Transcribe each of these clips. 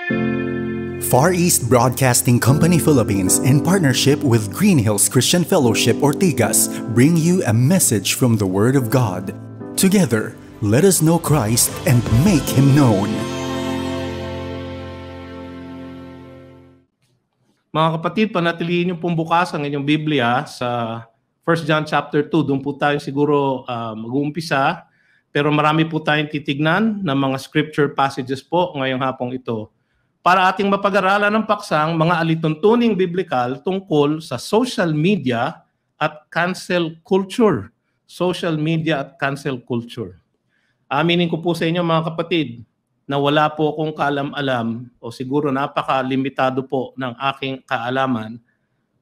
Far East Broadcasting Company Philippines, in partnership with Green Hills Christian Fellowship Ortigas, bring you a message from the Word of God. Together, let us know Christ and make Him known. Mga kapatid, panatilihin niyo pong bukas ang inyong Biblia sa 1 John chapter 2. Doon po tayo siguro mag-uumpisa. Pero marami po tayong titignan ng mga scripture passages po ngayong hapong ito, para ating mapag-aralan ng paksang mga alituntuning biblikal tungkol sa social media at cancel culture. Social media at cancel culture. Aminin ko po sa inyo mga kapatid na wala po akong kaalam-alam o siguro napaka-limitado po ng aking kaalaman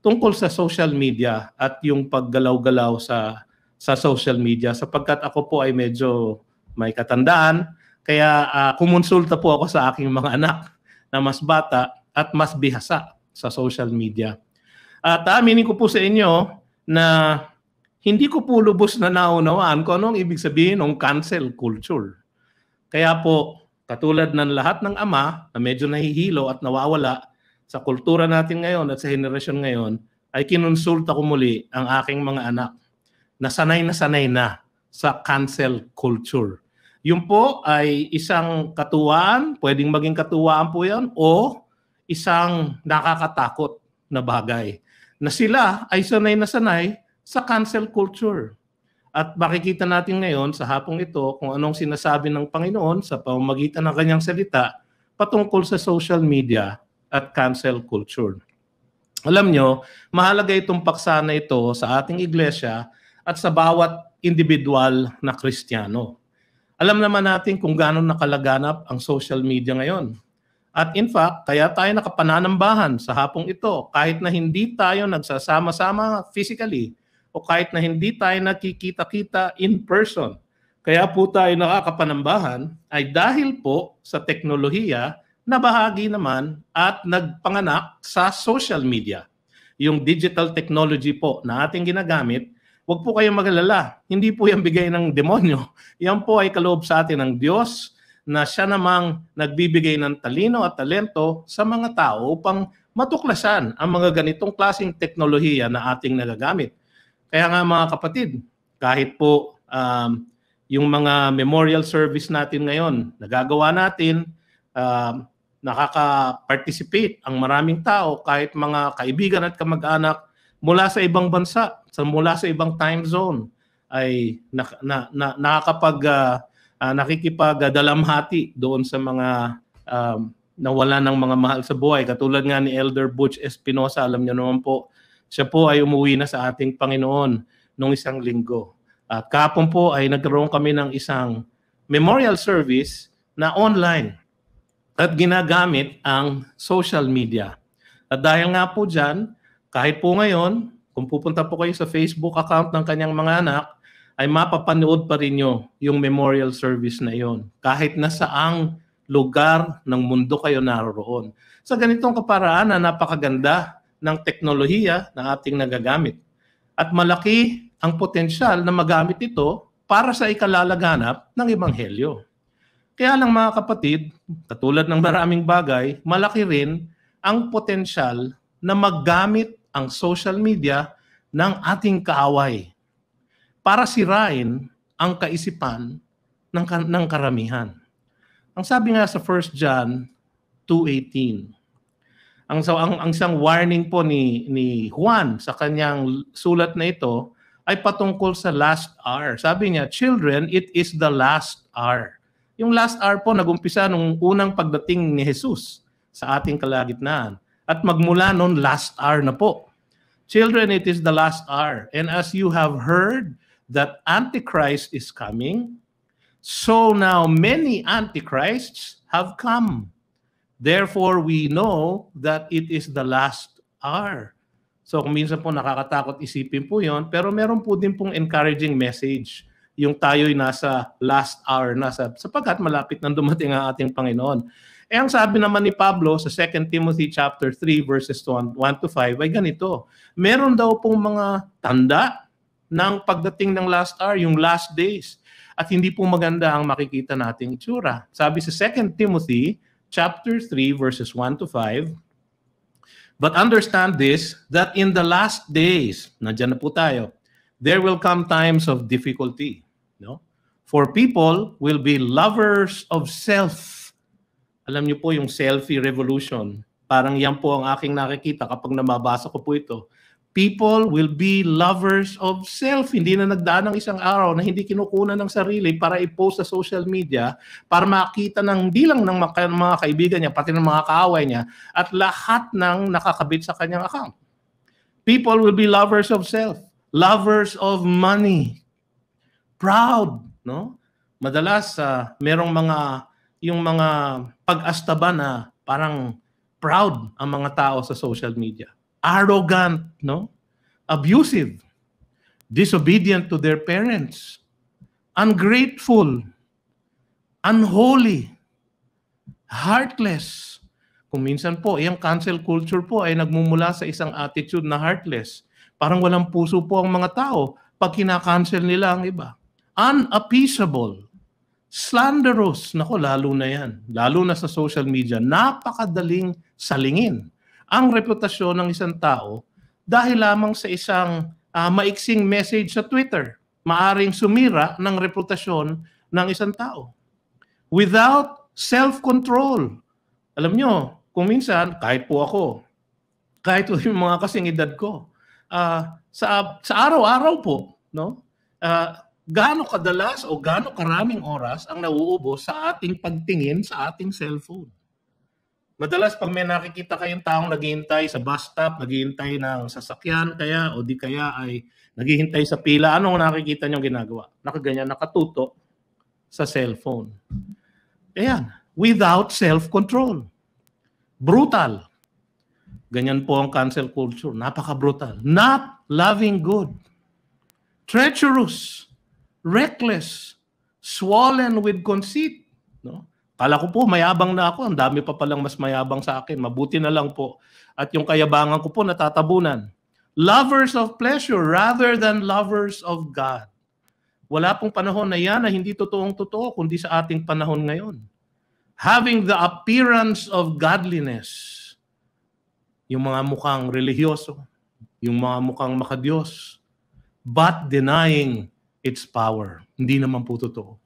tungkol sa social media at yung paggalaw-galaw sa social media, sapagkat ako po ay medyo may katandaan, kaya kumonsulta po ako sa aking mga anak na mas bata at mas bihasa sa social media. At aminin ko po sa inyo na hindi ko po lubos na naunawaan kung anong ibig sabihin ng cancel culture. Kaya po, katulad ng lahat ng ama na medyo nahihilo at nawawala sa kultura natin ngayon at sa henerasyon ngayon, ay kinonsulta ko muli ang aking mga anak na sanay na sa cancel culture. Yun po ay isang katuwaan, pwedeng maging katuwaan po yan, o isang nakakatakot na bagay na sila ay sanay na sanay sa cancel culture. At makikita natin ngayon sa hapong ito kung anong sinasabi ng Panginoon sa pamamagitan ng kanyang salita patungkol sa social media at cancel culture. Alam nyo, mahalaga itong paksa na ito sa ating iglesia at sa bawat individual na Kristiyano. Alam naman natin kung gaano nakalaganap ang social media ngayon. At in fact, kaya tayo nakapananambahan sa hapong ito kahit na hindi tayo nagsasama-sama physically o kahit na hindi tayo nakikita-kita in person. Kaya po tayo nakakapanambahan ay dahil po sa teknolohiya na bahagi naman at nagpanganak sa social media. Yung digital technology po na ating ginagamit, huwag po kayong mag-alala. Hindi po yan bigay ng demonyo. Yan po ay kaloob sa atin ng Diyos na siya namang nagbibigay ng talino at talento sa mga tao upang matuklasan ang mga ganitong klaseng teknolohiya na ating nagagamit. Kaya nga mga kapatid, kahit po yung mga memorial service natin ngayon, nagagawa natin, nakaka-participate ang maraming tao, kahit mga kaibigan at kamag-anak mula sa ibang bansa, mula sa ibang time zone, ay nakikipagdalamhati doon sa mga nawala ng mga mahal sa buhay. Katulad nga ni Elder Butch Espinosa, alam niyo naman po, siya po ay umuwi na sa ating Panginoon noong isang linggo. At kahapon po ay nagkaroon kami ng isang memorial service na online at ginagamit ang social media. At dahil nga po dyan, kahit po ngayon, kung pupunta po kayo sa Facebook account ng kanyang mga anak, ay mapapanood pa rin nyo yung memorial service na yon, kahit na saang lugar ng mundo kayo naroon. Sa ganitong kaparaan na napakaganda ng teknolohiya na ating nagagamit. At malaki ang potensyal na magamit ito para sa ikalalaganap ng Ebanghelyo. Kaya lang mga kapatid, katulad ng maraming bagay, malaki rin ang potensyal na maggamit ang social media ng ating kaaway para sirain ang kaisipan ng karamihan. Ang sabi nga sa 1 John 2:18, ang isang warning po ni Juan sa kanyang sulat na ito ay patungkol sa last hour. Sabi niya, "Children, it is the last hour." Yung last hour po nagumpisa nung unang pagdating ni Jesus sa ating kalagitnaan. At magmula noon, last hour na po. "Children, it is the last hour. And as you have heard that Antichrist is coming, so now many Antichrists have come. Therefore, we know that it is the last hour." So kung minsan po nakakatakot isipin po yon, pero meron po din pong encouraging message. Yung tayo'y nasa last hour na sapagkat malapit nang dumating ang ating Panginoon. Ang sabi naman ni Pablo sa 2 Timothy chapter 3 verses 1 to 5 ay ganito. Meron daw pong mga tanda ng pagdating ng last hour, yung last days. At hindi po maganda ang makikita nating itsura. Sabi sa 2 Timothy chapter 3, verses 1 to 5. But understand this, that in the last days, nandiyan na po tayo, there will come times of difficulty. No? For people will be lovers of self. Alam niyo po yung selfie revolution. Parang yan po ang aking nakikita kapag nababasa ko po ito. People will be lovers of self. Hindi na nagdaan ng isang araw na hindi kinukunan ng sarili para i-post sa social media para makita ng hindi lang ng mga kaibigan niya, pati ng mga kaaway niya, at lahat ng nakakabit sa kanyang account. People will be lovers of self, lovers of money, proud, no? Madalas merong yung mga pag-astaba na parang proud ang mga tao sa social media. Arrogant, no? Abusive, disobedient to their parents, ungrateful, unholy, heartless. Kung minsan po, yung cancel culture po ay nagmumula sa isang attitude na heartless. Parang walang puso po ang mga tao pag kinakancel nila ang iba. Unappeasable, slanderous, nako lalo na yan. Lalo na sa social media, napakadaling salingin ang reputasyon ng isang tao dahil lamang sa isang maiksing message sa Twitter. Maaring sumira ng reputasyon ng isang tao. Without self-control. Alam nyo, kung minsan, kahit po ako, kahit yung mga kasing edad ko, sa araw-araw po, no? Gaano kadalas o gaano karaming oras ang nauubos sa ating pagtingin sa ating cellphone. Madalas pag may nakikita kayong taong naghihintay sa bus stop, naghihintay ng sasakyan kaya o di kaya ay naghihintay sa pila, anong nakikita nyo ginagawa? Nakaganyan, nakatuto sa cellphone. Ayan, without self-control. Brutal. Ganyan po ang cancel culture. Napaka-brutal. Not loving good. Treacherous. Reckless. Swollen with conceit. No? Kala ko po, mayabang na ako. Ang dami pa palang mas mayabang sa akin. Mabuti na lang po. At yung kayabangan ko po natatabunan. Lovers of pleasure rather than lovers of God. Wala pong panahon na yan na hindi totoong-totoo, kundi sa ating panahon ngayon. Having the appearance of godliness. Yung mga mukhang religyoso. Yung mga mukhang makadiyos. But denying its power. Hindi naman po totoo.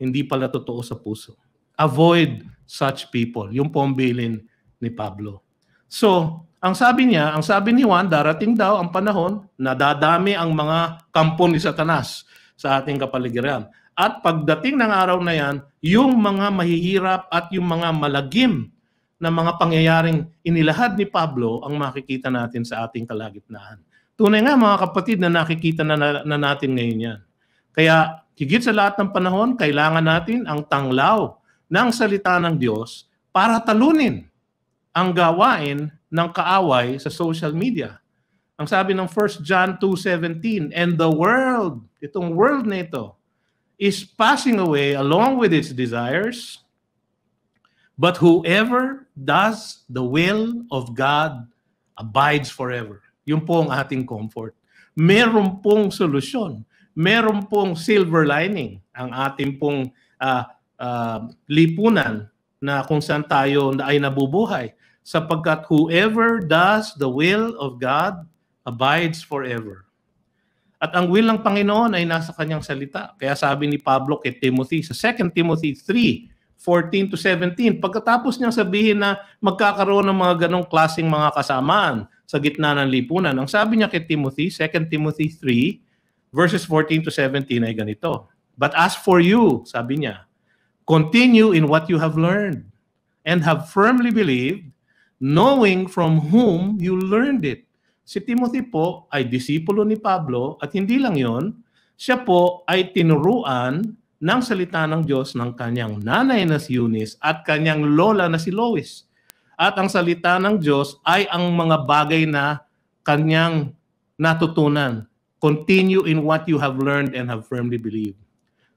Hindi pala totoo sa puso. Avoid such people. Yung po ang bilin ni Pablo. So, ang sabi ni Juan, darating daw ang panahon na dadami ang mga kampo ni Satanas sa ating kapaligiran. At pagdating ng araw na yan, yung mga mahihirap at yung mga malagim na mga pangyayaring inilahad ni Pablo ang makikita natin sa ating kalagitnaan. Tunay nga mga kapatid na nakikita na natin ngayon yan. Kaya higit sa lahat ng panahon, kailangan natin ang tanglaw ng salita ng Diyos para talunin ang gawain ng kaaway sa social media. Ang sabi ng 1 John 2:17, and the world, itong world na ito, is passing away along with its desires, but whoever does the will of God abides forever. Yun po ang ating comfort. Meron pong solusyon. Meron pong silver lining ang ating pong lipunan na kung saan tayo ay nabubuhay. Sapagkat whoever does the will of God abides forever. At ang will ng Panginoon ay nasa kanyang salita. Kaya sabi ni Pablo kay Timothy sa 2 Timothy 3:14-17, pagkatapos niyang sabihin na magkakaroon ng mga ganong klaseng mga kasamaan sa gitna ng lipunan, ang sabi niya kay Timothy, 2 Timothy 3:14-17 ay ganito. But as for you, sabi niya, continue in what you have learned and have firmly believed, knowing from whom you learned it. Si Timothy po ay disipulo ni Pablo at hindi lang yon, siya po ay tinuruan ng salita ng Diyos ng kanyang nanay na si Eunice at kanyang lola na si Lois. At ang salita ng Diyos ay ang mga bagay na kanyang natutunan. Continue in what you have learned and have firmly believed.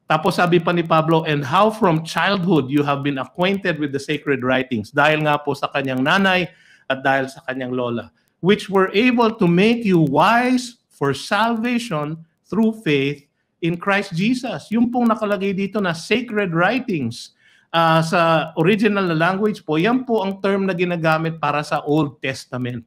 Tapos sabi pa ni Pablo, and how from childhood you have been acquainted with the sacred writings. Dahil nga po sa kanyang nanay at dahil sa kanyang lola, which were able to make you wise for salvation through faith in Christ Jesus. Yung pong nakalagay dito na sacred writings Sa original na language po, yan po ang term na ginagamit para sa Old Testament.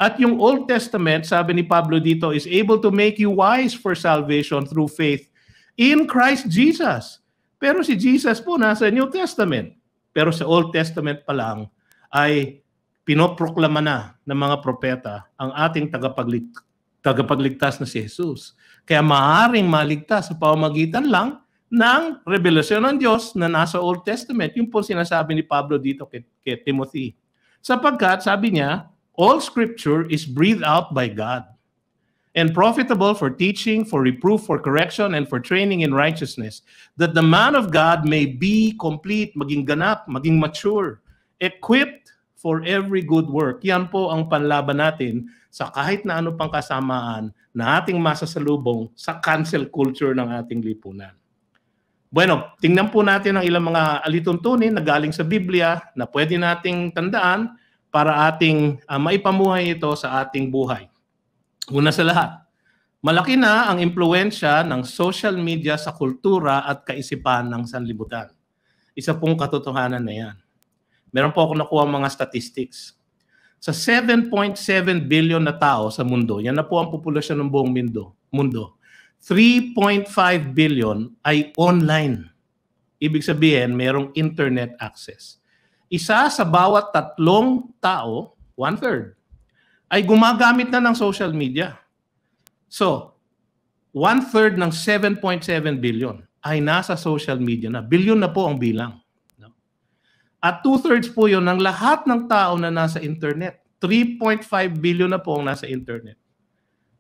At yung Old Testament, sabi ni Pablo dito, is able to make you wise for salvation through faith in Christ Jesus. Pero si Jesus po nasa New Testament. Pero sa Old Testament pa lang ay pinoproklama na ng mga propeta ang ating tagapagligtas na si Jesus. Kaya maaaring maligtas sa pamamagitan lang ng revelasyon ng Diyos na nasa Old Testament. Yung po sinasabi ni Pablo dito kay Timothy. Sapagkat, sabi niya, all Scripture is breathed out by God and profitable for teaching, for reproof, for correction, and for training in righteousness, that the man of God may be complete, maging ganap, maging mature, equipped for every good work. Yan po ang panlaban natin sa kahit na ano pang kasamaan na ating masasalubong sa cancel culture ng ating lipunan. Bueno, tingnan po natin ang ilang mga alituntunin na galing sa Biblia na pwede nating tandaan para ating maipamuhay ito sa ating buhay. Una sa lahat, malaki na ang impluwensya ng social media sa kultura at kaisipan ng sanlibutan. Isa pong katotohanan na yan. Meron po ako nakuha mga statistics. Sa 7.7 billion na tao sa mundo, yan na po ang populasyon ng buong mundo. 3.5 billion ay online. Ibig sabihin, mayroong internet access. Isa sa bawat 3 tao, 1/3, ay gumagamit na ng social media. So, 1/3 ng 7.7 billion ay nasa social media na. Billion na po ang bilang. At 2/3 po yun ng lahat ng tao na nasa internet. 3.5 billion na po ang nasa internet.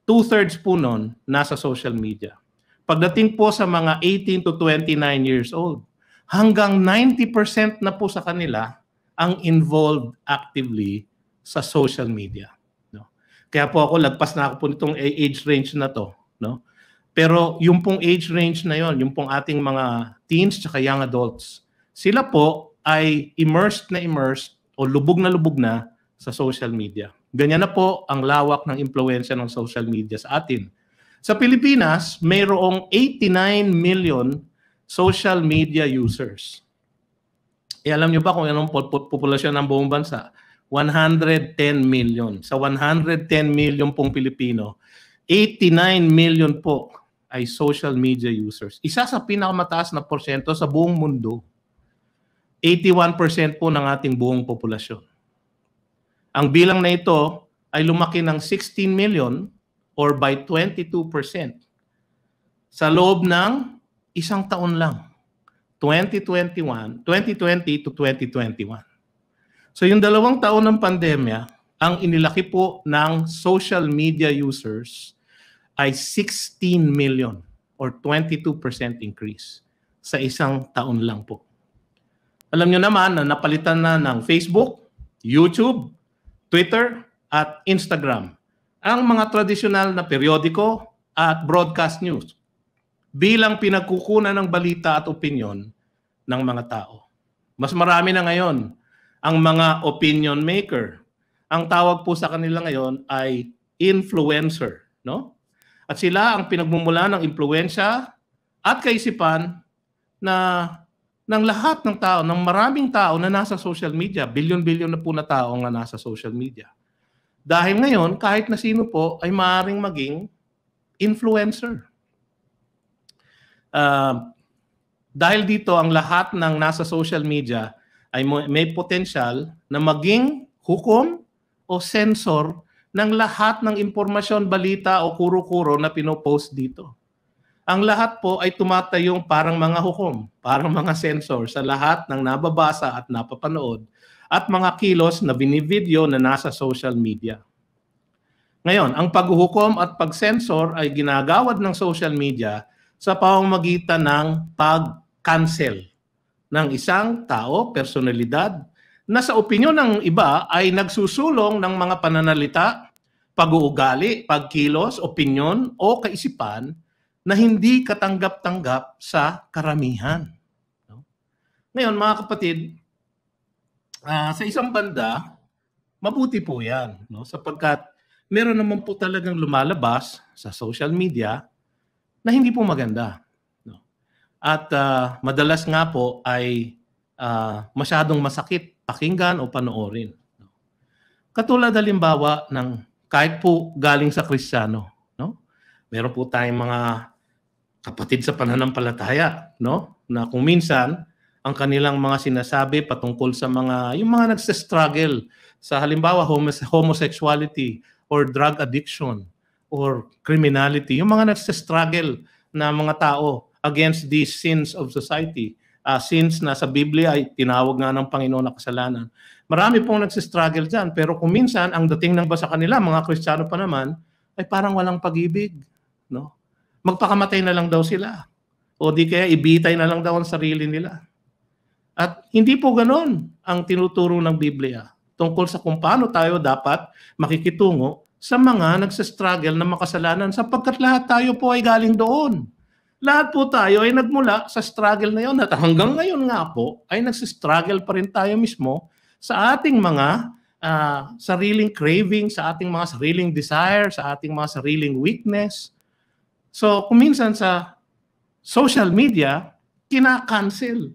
2/3 po nun nasa social media. Pagdating po sa mga 18 to 29 years old, hanggang 90% na po sa kanila ang involved actively sa social media. No? Kaya po ako, lagpas na ako po nitong age range na to. No? Pero yung pong age range na yon, yung pong ating mga teens at young adults, sila po ay immersed o lubog na sa social media. Ganyan na po ang lawak ng impluwensya ng social media sa atin. Sa Pilipinas, mayroong 89 million social media users. Alam niyo ba kung anong populasyon ng buong bansa? 110 million. Sa 110 million pong Pilipino, 89 million po ay social media users. Isa sa pinakamataas na porsyento sa buong mundo. 81% po ng ating buong populasyon. Ang bilang na ito ay lumaki ng 16 million or by 22% sa loob ng isang taon lang, 2020 to 2021. So yung 2 taon ng pandemya, ang inilaki po ng social media users ay 16 million or 22% increase sa isang taon lang po. Alam nyo naman na napalitan na ng Facebook, YouTube, Twitter at Instagram ang mga tradisyonal na periodiko at broadcast news bilang pinagkukunan ng balita at opinyon ng mga tao. Mas marami na ngayon ang mga opinion maker. Ang tawag po sa kanila ngayon ay influencer, no? At sila ang pinagmumula ng impluwensya at kaisipan ng lahat ng tao, ng maraming tao na nasa social media. Bilyon-bilyon na po na tao nga nasa social media. Dahil ngayon, kahit na sino po ay maaaring maging influencer. Dahil dito, ang lahat ng nasa social media ay may potensyal na maging hukom o sensor ng lahat ng impormasyon, balita o kuro-kuro na pinopost dito. Ang lahat po ay tumatayong parang mga hukom, parang mga sensor sa lahat ng nababasa at napapanood at mga kilos na binivideo na nasa social media. Ngayon, ang paghuhukom at pagsensor ay ginagawad ng social media sa pamamagitan ng pag-cancel ng isang tao, personalidad, na sa opinyon ng iba ay nagsusulong ng mga pananalita, pag-uugali, pagkilos, opinyon o kaisipan na hindi katanggap-tanggap sa karamihan. Ngayon, mga kapatid, sa isang banda, mabuti po yan. No? Sapagkat meron naman po talagang lumalabas sa social media na hindi po maganda. No? At madalas nga po ay masyadong masakit pakinggan o panoorin. Katulad halimbawa ng kahit po galing sa Kristiyano, no? Meron po tayong mga kapatid sa pananampalataya, no? Na kung minsan ang kanilang mga sinasabi patungkol sa yung mga nagse-struggle sa halimbawa homosexuality or drug addiction or criminality, yung mga nagse-struggle na mga tao against these sins of society. Sins na sa Biblia ay tinawag nga ng Panginoon na kasalanan. Marami pong nagsistruggle dyan, pero kung minsan ang dating ng sa kanila, mga Kristiyano pa naman, ay parang walang pag-ibig. No? Magpakamatay na lang daw sila. O di kaya ibitay na lang daw ang sarili nila. At hindi po ganon ang tinuturo ng Biblia tungkol sa kung paano tayo dapat makikitungo sa mga nagsistruggle na makasalanan sapagkat lahat tayo po ay galing doon. Lahat po tayo ay nagmula sa struggle na yun at hanggang ngayon nga po ay nagsistruggle pa rin tayo mismo sa ating mga sariling craving, sa ating mga sariling desire, sa ating mga sariling weakness. So, kung minsan sa social media, kina-cancel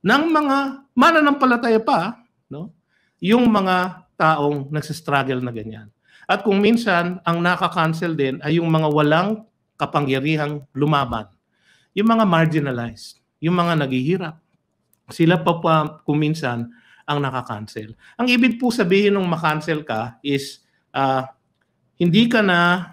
ng mga mananampalataya pa, no? Yung mga taong nagsistruggle na ganyan. At kung minsan, ang naka-cancel din ay yung mga walang kapangyarihang lumaban. Yung mga marginalized, yung mga naghihirap. Sila pa kung minsan ang naka-cancel. Ang ibig po sabihin ng makancel ka is hindi ka na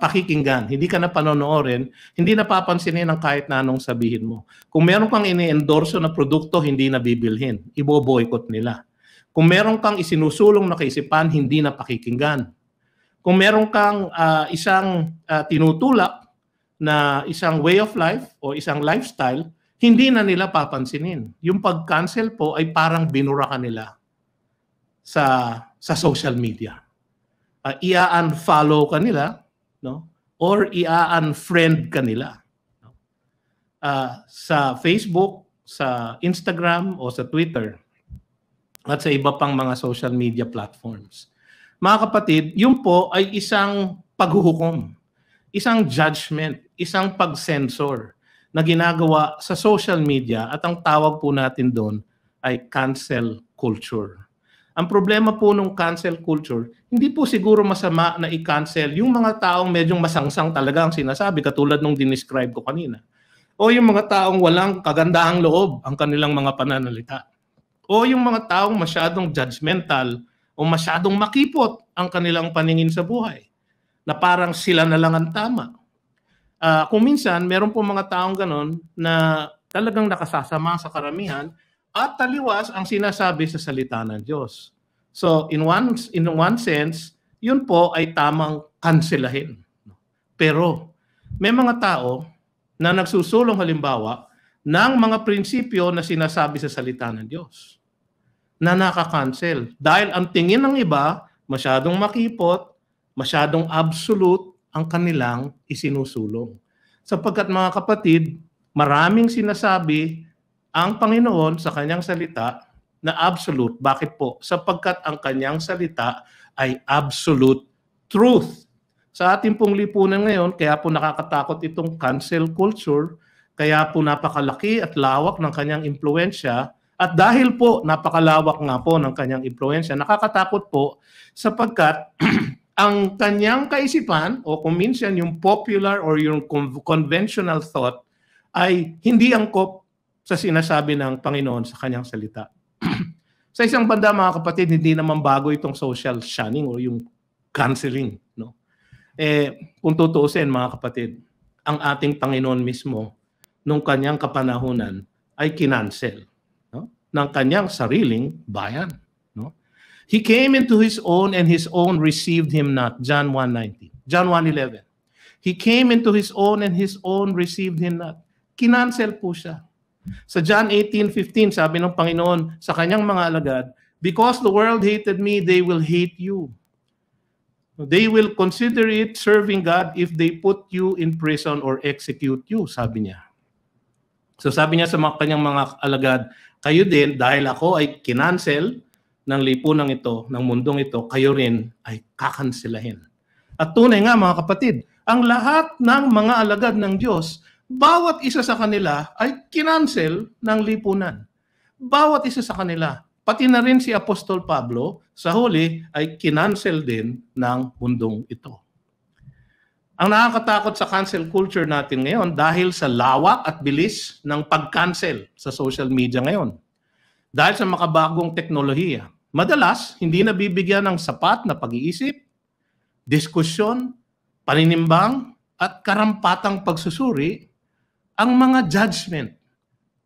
pakikinggan, hindi ka na panonoorin, hindi na papansinin ng kahit na anong sabihin mo. Kung meron kang ini-endorso na produkto, hindi na bibilhin. Ibo-boycott nila. Kung meron kang isinusulong na kaisipan, hindi na pakikinggan. Kung meron kang isang tinutulak na isang way of life o isang lifestyle, hindi na nila papansinin. Yung pag-cancel po ay parang binura ka nila sa social media. Ia-unfollow ka nila, no? Or ia-unfriend ka nila. No? Sa Facebook, sa Instagram o sa Twitter at sa iba pang mga social media platforms. Mga kapatid, yun po ay isang paghuhukom, isang judgment, isang pag-censor na ginagawa sa social media at ang tawag po natin doon ay cancel culture. Ang problema po ng cancel culture, hindi po siguro masama na i-cancel yung mga taong medyo masangsang talaga ang sinasabi katulad nung dinescribe ko kanina. O yung mga taong walang kagandahang loob ang kanilang mga pananalita. O yung mga taong masyadong judgmental o masyadong makipot ang kanilang paningin sa buhay na parang sila na lang ang tama. Kung minsan, meron po mga taong ganon na talagang nakasasama sa karamihan at taliwas ang sinasabi sa salita ng Diyos. So, in one sense, yun po ay tamang kanselahin. Pero, may mga tao na nagsusulong halimbawa ng mga prinsipyo na sinasabi sa salita ng Diyos na nakakancel. Dahil ang tingin ng iba, masyadong makipot, masyadong absolute ang kanilang isinusulong. Sapagkat mga kapatid, maraming sinasabi ang Panginoon sa kanyang salita na absolute. Bakit po? Sapagkat ang kanyang salita ay absolute truth. Sa ating pong lipunan ngayon, kaya po nakakatakot itong cancel culture, kaya po napakalaki at lawak ng kanyang impluensya, at dahil po napakalawak nga po ng kanyang impluensya, nakakatakot po sapagkat ang kanyang kaisipan o kung minsan yung popular or yung conventional thought ay hindi angkop sa sinasabi ng Panginoon sa kanyang salita. Sa isang banda mga kapatid, hindi naman bago itong social shunning o yung canceling. No? Kung tutuusin mga kapatid, ang ating Panginoon mismo nung kanyang kapanahunan ay kinancel ng kanyang sariling bayan. No? He came into his own and his own received him not. John 1:19. John 1:11. He came into his own and his own received him not. Kinancel po siya. Sa John 18:15, sabi ng Panginoon sa kanyang mga alagad, because the world hated me, they will hate you. They will consider it serving God if they put you in prison or execute you, sabi niya. So sabi niya sa kanyang mga alagad, kayo din, dahil ako ay kinancel ng lipunan ito, ng mundong ito, kayo rin ay kakanselahin. At tunay nga mga kapatid, ang lahat ng mga alagad ng Diyos, bawat isa sa kanila ay kinancel ng lipunan. bawat isa sa kanila. Pati na rin si Apostol Pablo, sa huli ay kinancel din ng mundong ito. Ang nakakatakot sa cancel culture natin ngayon dahil sa lawak at bilis ng pag-cancel sa social media ngayon. Dahil sa makabagong teknolohiya, madalas hindi nabibigyan ng sapat na pag-iisip, diskusyon, paninimbang, at karampatang pagsusuri ang mga judgment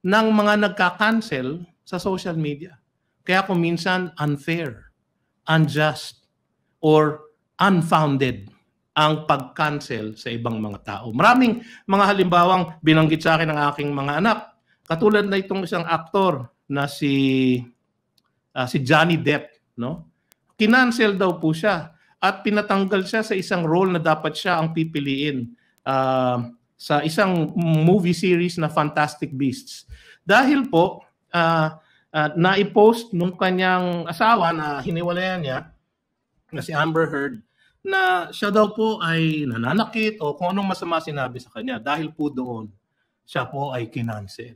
ng mga nagka-cancel sa social media. Kaya kung minsan unfair, unjust, or unfounded ang pag-cancel sa ibang mga tao. Maraming mga halimbawang binanggit sa akin ng aking mga anak. Katulad na itong isang aktor na si Johnny Depp, no? Kinancel daw po siya at pinatanggal siya sa isang role na dapat siya ang pipiliin sa isang movie series na Fantastic Beasts. Dahil po na-post nung kanyang asawa na hiniwalayan niya na si Amber Heard na siya daw po ay nananakit o kung anong masama sinabi sa kanya. Dahil po doon, siya po ay kinancel.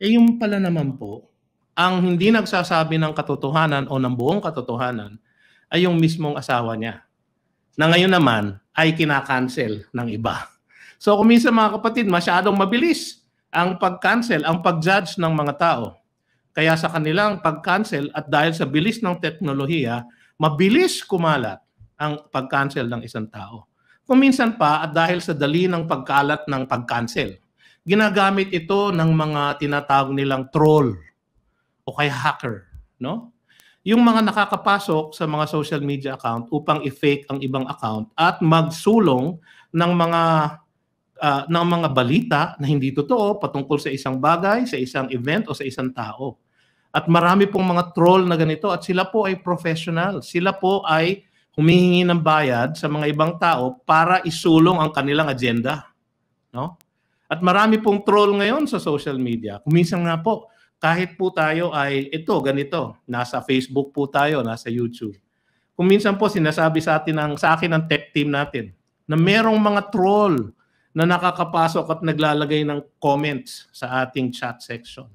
Yung pala naman po, ang hindi nagsasabi ng katotohanan o ng buong katotohanan ay yung mismong asawa niya. Na ngayon naman ay kinakancel ng iba. So kung minsan mga kapatid, masyadong mabilis ang pag-cancel, ang pag-judge ng mga tao. Kaya sa kanilang pag-cancel at dahil sa bilis ng teknolohiya, mabilis kumalat ang pag-cancel ng isang tao. Kung minsan pa, at dahil sa dali ng pagkalat ng pag-cancel, ginagamit ito ng mga tinatawag nilang troll o kaya hacker, no? Yung mga nakakapasok sa mga social media account upang i-fake ang ibang account at magsulong ng mga balita na hindi totoo patungkol sa isang bagay, sa isang event o sa isang tao. At marami pong mga troll na ganito at sila po ay professional. Sila po ay humihingi ng bayad sa mga ibang tao para isulong ang kanilang agenda, no? At marami pong troll ngayon sa social media. Kuminsan nga po, kahit po tayo ay ito, ganito, nasa Facebook po tayo, nasa YouTube. Kuminsan po sinasabi sa akin ng tech team natin na merong mga troll na nakakapasok at naglalagay ng comments sa ating chat section.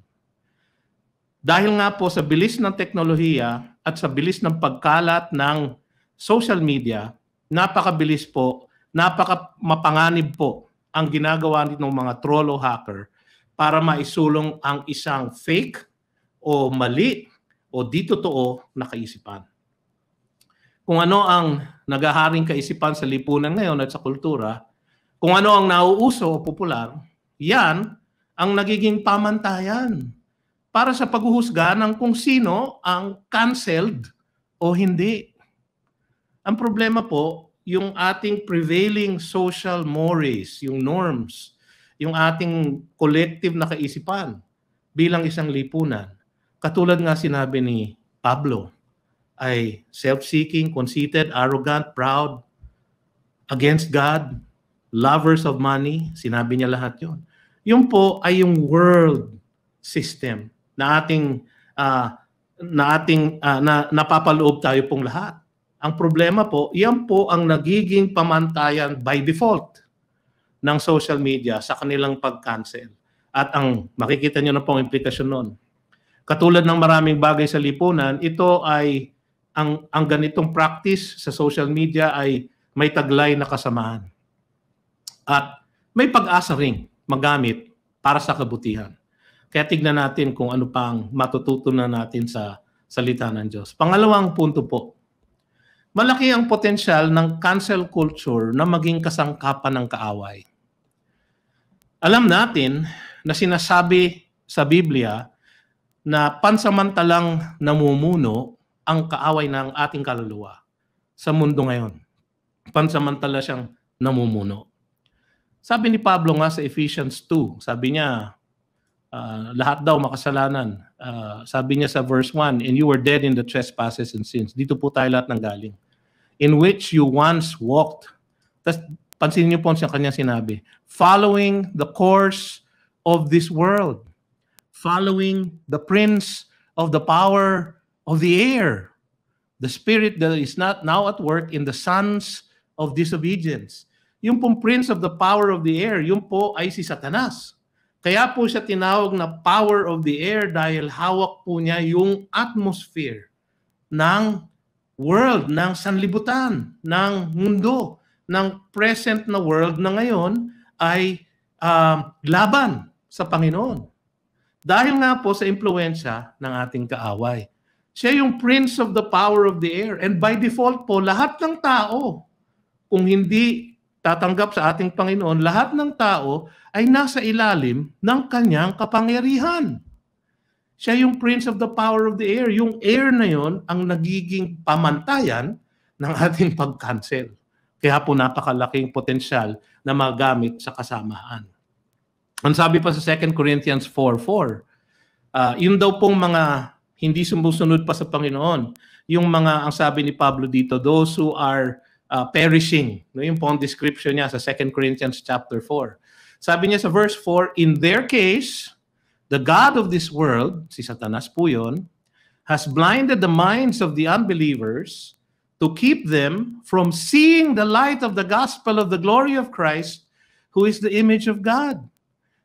Dahil nga po sa bilis ng teknolohiya at sa bilis ng pagkalat ng social media, napakabilis po, napakamapanganib po ang ginagawa ng mga troll o hacker para maisulong ang isang fake o mali o di totoo na kaisipan. Kung ano ang naghaharing kaisipan sa lipunan ngayon at sa kultura, kung ano ang nauuso o popular, yan ang nagiging pamantayan para sa paghuhusga ng kung sino ang canceled o hindi. Ang problema po, yung ating prevailing social mores, yung norms, yung ating collective na kaisipan bilang isang lipunan. Katulad nga sinabi ni Pablo, ay self-seeking, conceited, arrogant, proud, against God, lovers of money, sinabi niya lahat yun. Yun po ay yung world system na napapaloob tayo pong lahat. Ang problema po, yan po ang nagiging pamantayan by default ng social media sa kanilang pag-cancel. At ang makikita nyo na pong implikasyon nun. Katulad ng maraming bagay sa lipunan, ito ay ang ganitong practice sa social media ay may taglay na kasamaan. At may pag-asa ring magamit para sa kabutihan. Kaya tignan natin kung ano pang matututunan natin sa salita ng Diyos. Pangalawang punto po, malaki ang potensyal ng cancel culture na maging kasangkapan ng kaaway. Alam natin na sinasabi sa Biblia na pansamantalang namumuno ang kaaway ng ating kaluluwa sa mundo ngayon. Pansamantala siyang namumuno. Sabi ni Pablo nga sa Ephesians 2, sabi niya, lahat daw makasalanan. Sabi niya sa verse 1, and you were dead in the trespasses and sins. Dito po tayo lahat nanggaling. In which you once walked. Tas, pansinin niyo po sa kanyang sinabi, following the course of this world. Following the prince of the power of the air. The spirit that is not now at work in the sons of disobedience. Yung pong prince of the power of the air, yung po ay si Satanas. Kaya po siya tinawag na power of the air dahil hawak po niya yung atmosphere ng world, ng sanlibutan, ng mundo, ng present na world na ngayon ay laban sa Panginoon. Dahil nga po sa impluwensya ng ating kaaway. Siya yung prince of the power of the air. And by default po, lahat ng tao, kung hindi tatanggap sa ating Panginoon, lahat ng tao ay nasa ilalim ng kanyang kapangyarihan. Siya yung prince of the power of the air. Yung air na yon ang nagiging pamantayan ng ating pag-cancel. Kaya po napakalaking potensyal na magamit sa kasamaan. Ang sabi pa sa 2 Corinthians 4:4, yun daw pong mga hindi sumusunod pa sa Panginoon. Yung mga, ang sabi ni Pablo dito, those who are perishing. No, yung po ang description niya sa 2 Corinthians chapter 4. Sabi niya sa verse 4, in their case, the God of this world, si Satanas po yun, has blinded the minds of the unbelievers to keep them from seeing the light of the gospel of the glory of Christ, who is the image of God.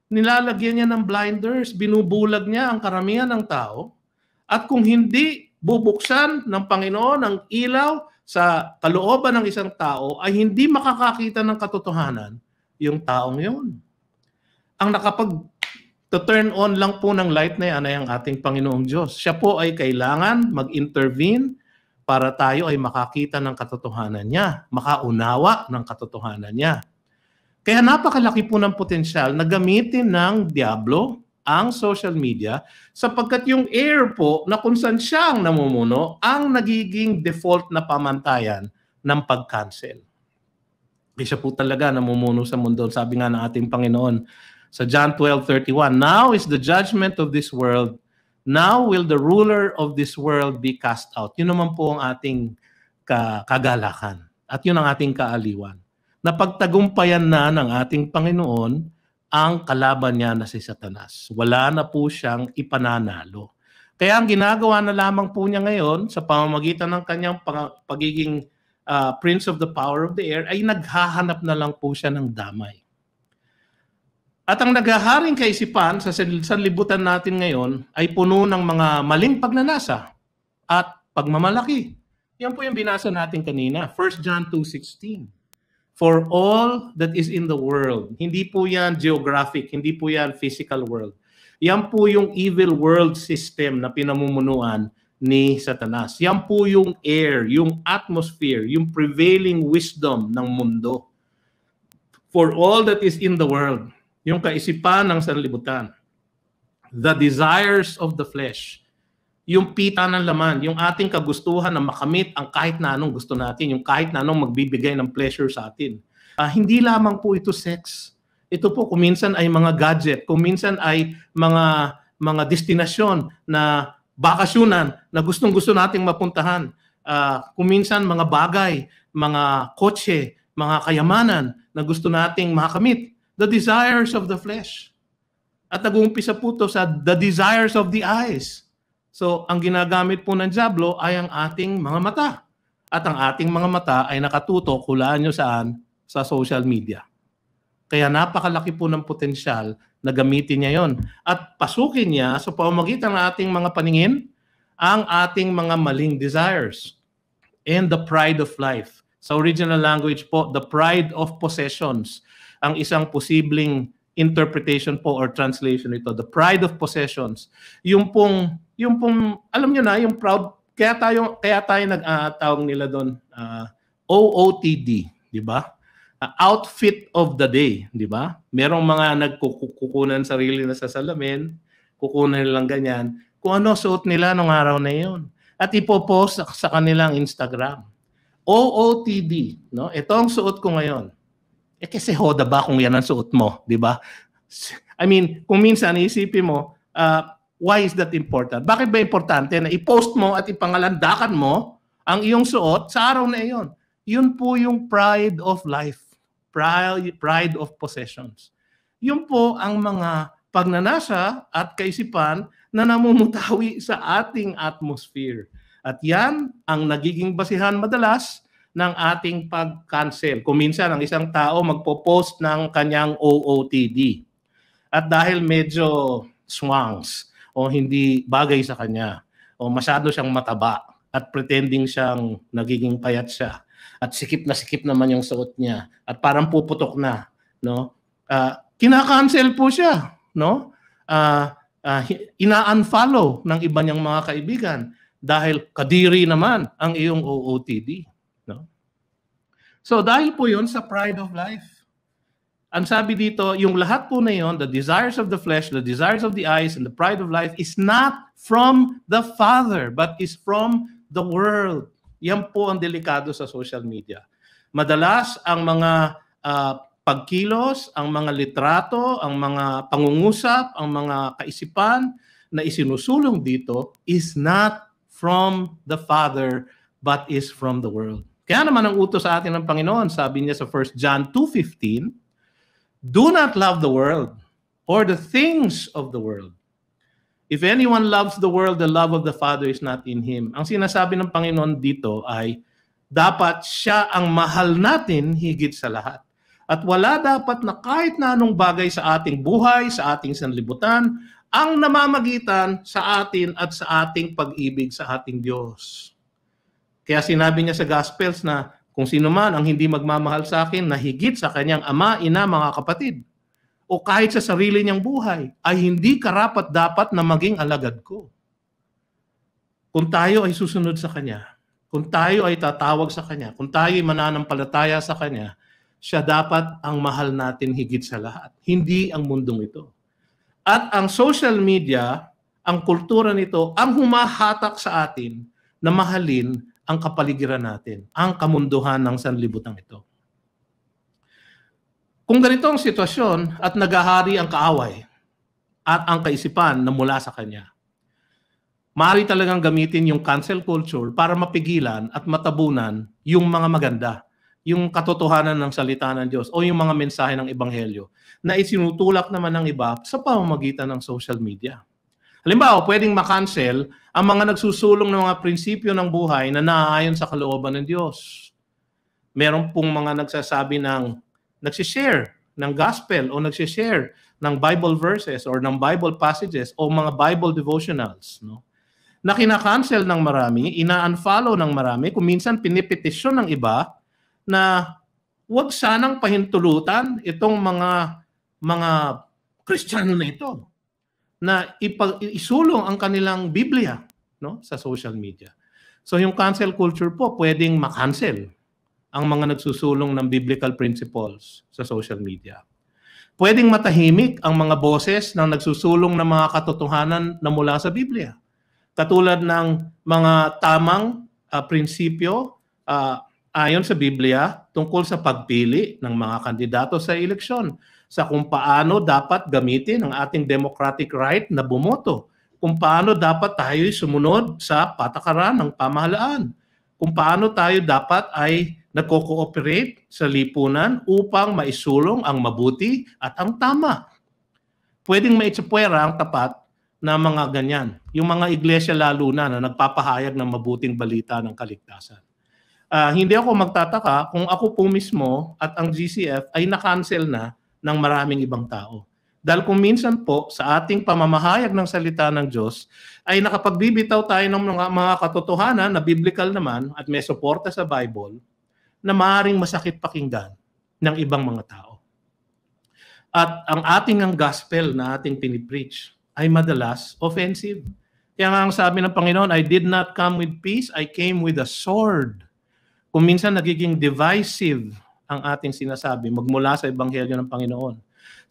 Nilalagyan niya ng blinders, binubulag niya ang karamihan ng tao, at kung hindi bubuksan ng Panginoon ang ilaw sa kalooban ng isang tao, ay hindi makakakita ng katotohanan yung taong yun. Ang nakapag-turn on lang po ng light na yan ay ang ating Panginoong Diyos. Siya po ay kailangan mag-intervene para tayo ay makakita ng katotohanan niya, makaunawa ng katotohanan niya. Kaya napakalaki po ng potensyal na gamitin ng Diablo ang social media sapagkat yung air po na kung saan siyang namumuno ang nagiging default na pamantayan ng pag-cancel. Siya po talaga namumuno sa mundo. Sabi nga ng ating Panginoon sa John 12:31, now is the judgment of this world. Now will the ruler of this world be cast out. Yun naman po ang ating kagalakan. At yun ang ating kaaliwan. Napagtagumpayan na ng ating Panginoon ang kalaban niya na si Satanas. Wala na po siyang ipananalo. Kaya ang ginagawa na lamang po niya ngayon sa pamamagitan ng kanyang pagiging prince of the power of the air ay naghahanap na lang po siya ng damay. At ang naghaharing kaisipan sa sanlibutan natin ngayon ay puno ng mga maling pagnanasa at pagmamalaki. Yan po yung binasa natin kanina, 1 John 2:16. For all that is in the world, hindi po yan geographic, hindi po yan physical world. Yan po yung evil world system na pinamumunuan ni Satanas. Yan po yung air, yung atmosphere, yung prevailing wisdom ng mundo. For all that is in the world, yung kaisipan ng sanlibutan, the desires of the flesh, yung pita ng laman, yung ating kagustuhan na makamit ang kahit na anong gusto natin, yung kahit na anong magbibigay ng pleasure sa atin. Hindi lamang po ito sex. Ito po kuminsan ay mga gadget, kuminsan ay mga destinasyon na bakasyunan na gustong-gusto nating mapuntahan. Kuminsan mga bagay, mga kotse, mga kayamanan na gusto nating makamit. The desires of the flesh. At nag-uumpisa po ito sa the desires of the eyes. So, ang ginagamit po ng Diablo ay ang ating mga mata. At ang ating mga mata ay nakatutok, hulaan nyo saan? Sa social media. Kaya napakalaki po ng potensyal na gamitin niya yon. At pasukin niya sa pamamagitan ng ating mga paningin, ang ating mga maling desires. And the pride of life. Sa original language po, the pride of possessions. Ang isang posibleng interpretation po or translation ito, the pride of possessions. Yung pong alam niyo na, yung proud, kaya tayo nag-tawag nila doon, OOTD, di ba? Outfit of the day, di ba? Merong mga nagkukunan sarili na sa salamin, kukunan nilang ganyan, kung ano suot nila nung araw na yun. At ipopost sa kanilang Instagram. OOTD, no? Ito ang suot ko ngayon. Kasi hoda ba kung yan ang suot mo, di ba? I mean, kung minsan iisipin mo, why is that important? Bakit ba importante na i-post mo at ipangalandakan mo ang iyong suot sa araw na iyon? Yun po yung pride of life, pride of possessions. Yun po ang mga pagnanasa at kaisipan na namumutawi sa ating atmosphere. At yan ang nagiging basihan madalas ng ating pag-cancel. Kung minsan ang isang tao magpo-post ng kanyang OOTD. At dahil medyo swangs o hindi bagay sa kanya o masyado siyang mataba at pretending siyang nagiging payat siya at sikip naman yung suot niya at parang puputok na, no? Kina-cancel po siya, no? Ina-unfollow ng iba niyang mga kaibigan dahil kadiri naman ang iyong OOTD, no? So dahil po 'yon sa pride of life. Ang sabi dito, yung lahat po na yon, the desires of the flesh, the desires of the eyes, and the pride of life is not from the Father, but is from the world. Yan po ang delikado sa social media. Madalas, ang mga pagkilos, ang mga litrato, ang mga pangungusap, ang mga kaisipan na isinusulong dito is not from the Father, but is from the world. Kaya naman ang utos sa atin ng Panginoon, sabi niya sa 1 John 2:15, do not love the world or the things of the world. If anyone loves the world, the love of the Father is not in him. Ang sinasabi ng Panginoon dito ay dapat siya ang mahal natin higit sa lahat. At wala dapat na kahit na anong bagay sa ating buhay, sa ating sanlibutan, ang namamagitan sa atin at sa ating pag-ibig sa ating Diyos. Kaya sinabi niya sa Gospels na kung sino man ang hindi magmamahal sa akin na higit sa kanyang ama, ina, mga kapatid, o kahit sa sarili niyang buhay, ay hindi karapat-dapat na maging alagad ko. Kung tayo ay susunod sa Kanya, kung tayo ay tatawag sa Kanya, kung tayo ay mananampalataya sa Kanya, siya dapat ang mahal natin higit sa lahat, hindi ang mundong ito. At ang social media, ang kultura nito, ang humahatak sa atin na mahalin ang kapaligiran natin, ang kamunduhan ng sanlibutan ito. Kung ganito ang sitwasyon at naghahari ang kaaway at ang kaisipan na mula sa Kanya, maaari talagang gamitin yung cancel culture para mapigilan at matabunan yung mga maganda, yung katotohanan ng salita ng Diyos o yung mga mensahe ng Ebanghelyo na isinutulak naman ng iba sa pamamagitan ng social media. Halimbawa, pwedeng makancel ang mga nagsusulong ng mga prinsipyo ng buhay na naaayon sa kalooban ng Diyos. Meron pong mga nagsasabi nagsishare ng gospel o nagsishare ng Bible verses or ng Bible passages o mga Bible devotionals, no? Na kinakancel ng marami, ina-unfollow ng marami, kung minsan pinipetisyon ng iba na huwag sanang pahintulutan itong mga Kristiyano na ito na isulong ang kanilang Biblia, no, sa social media. So yung cancel culture po, pwedeng makancel ang mga nagsusulong ng biblical principles sa social media. Pwedeng matahimik ang mga boses ng nagsusulong ng mga katotohanan na mula sa Biblia. Katulad ng mga tamang prinsipyo ayon sa Biblia tungkol sa pagpili ng mga kandidato sa eleksyon, sa kung paano dapat gamitin ang ating democratic right na bumoto, kung paano dapat tayo sumunod sa patakaran ng pamahalaan, kung paano tayo dapat ay nagko-cooperate sa lipunan upang maisulong ang mabuti at ang tama. Pwedeng maitsapwera ang tapat na mga ganyan. Yung mga iglesia lalo na nagpapahayag ng mabuting balita ng kaligtasan. Hindi ako magtataka kung ako po mismo at ang GCF ay na-cancel na ng maraming ibang tao. Dahil kung minsan po sa ating pamamahayag ng salita ng Diyos ay nakapagbibitaw tayo ng mga katotohanan na biblical naman at may suporta sa Bible na maaaring masakit pakinggan ng ibang mga tao. At ang ating gospel na ating pinipreach ay madalas offensive. Kaya nga ang sabi ng Panginoon, I did not come with peace, I came with a sword. Kung minsan nagiging divisive ang ating sinasabi magmula sa Ebanghelyo ng Panginoon.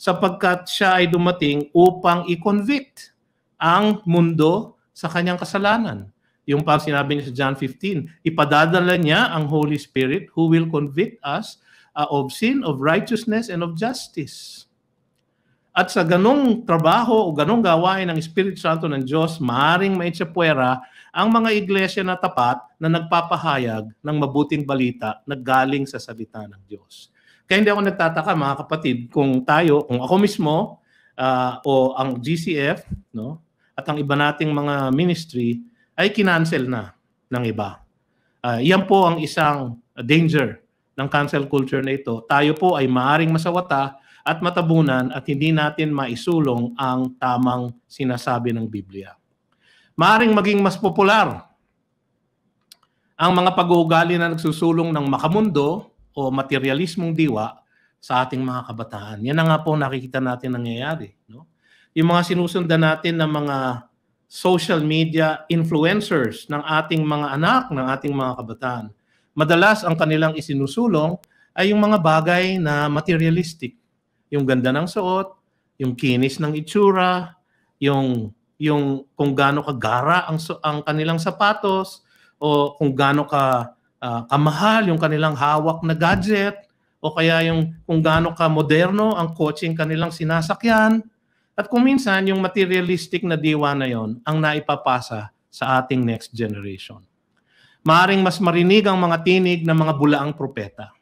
Sapagkat siya ay dumating upang i-convict ang mundo sa kanyang kasalanan. Yung pang sinabi niya sa John 15, ipadadala niya ang Holy Spirit who will convict us of sin, of righteousness, and of justice. At sa ganong trabaho o ganong gawain ng Espiritu Santo ng Diyos, maaring maitsapwera ang mga iglesia na tapat na nagpapahayag ng mabuting balita na galing sa salita ng Diyos. Kaya hindi ako nagtataka, mga kapatid, kung ako mismo o ang GCF, no, at ang iba nating mga ministry ay kinancel na ng iba. Yan po ang isang danger ng cancel culture na ito. Tayo po ay maaring masawata at matabunan at hindi natin maisulong ang tamang sinasabi ng Biblia. Maaring maging mas popular ang mga pag-uugali na nagsusulong ng makamundo o materialismong diwa sa ating mga kabataan. Yan na nga po nakikita natin nangyayari. No? Yung mga sinusundan natin ng mga social media influencers ng ating mga anak, ng ating mga kabataan. Madalas ang kanilang isinusulong ay yung mga bagay na materialistic. Yung ganda ng suot, yung kinis ng itsura, yung kung gaano kagara ang kanilang sapatos, o kung gaano kamahal yung kanilang hawak na gadget, o kaya yung kung gaano ka moderno ang kotseng kanilang sinasakyan. At kung minsan, yung materialistic na diwa na yon ang naipapasa sa ating next generation. Maaring mas marinig ang mga tinig ng mga bulaang propeta.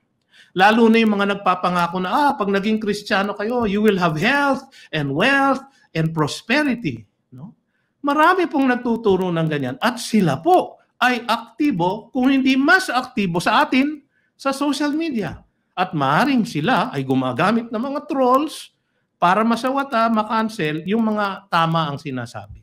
Lalo na yung mga nagpapangako na, pag naging Kristiyano kayo, you will have health and wealth and prosperity. No? Marami pong nagtuturo ng ganyan. At sila po ay aktibo, kung hindi mas aktibo sa atin, sa social media. At maaring sila ay gumagamit ng mga trolls para masawata, makancel yung mga tama ang sinasabi.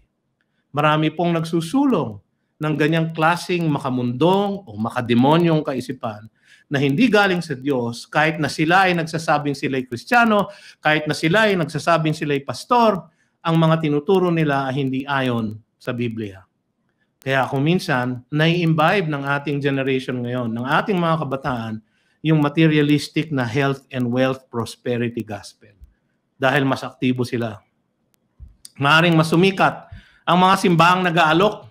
Marami pong nagsusulong ng ganyang klaseng makamundong o makademonyong kaisipan na hindi galing sa Diyos, kahit na sila ay nagsasabing sila'y Kristiyano, kahit na sila ay nagsasabing sila'y pastor, ang mga tinuturo nila ay hindi ayon sa Biblia. Kaya kung minsan, nai-imbibe ng ating generation ngayon, ng ating mga kabataan, yung materialistic na health and wealth prosperity gospel. Dahil mas aktibo sila. Maaring mas sumikat ang mga simbahang nag-aalok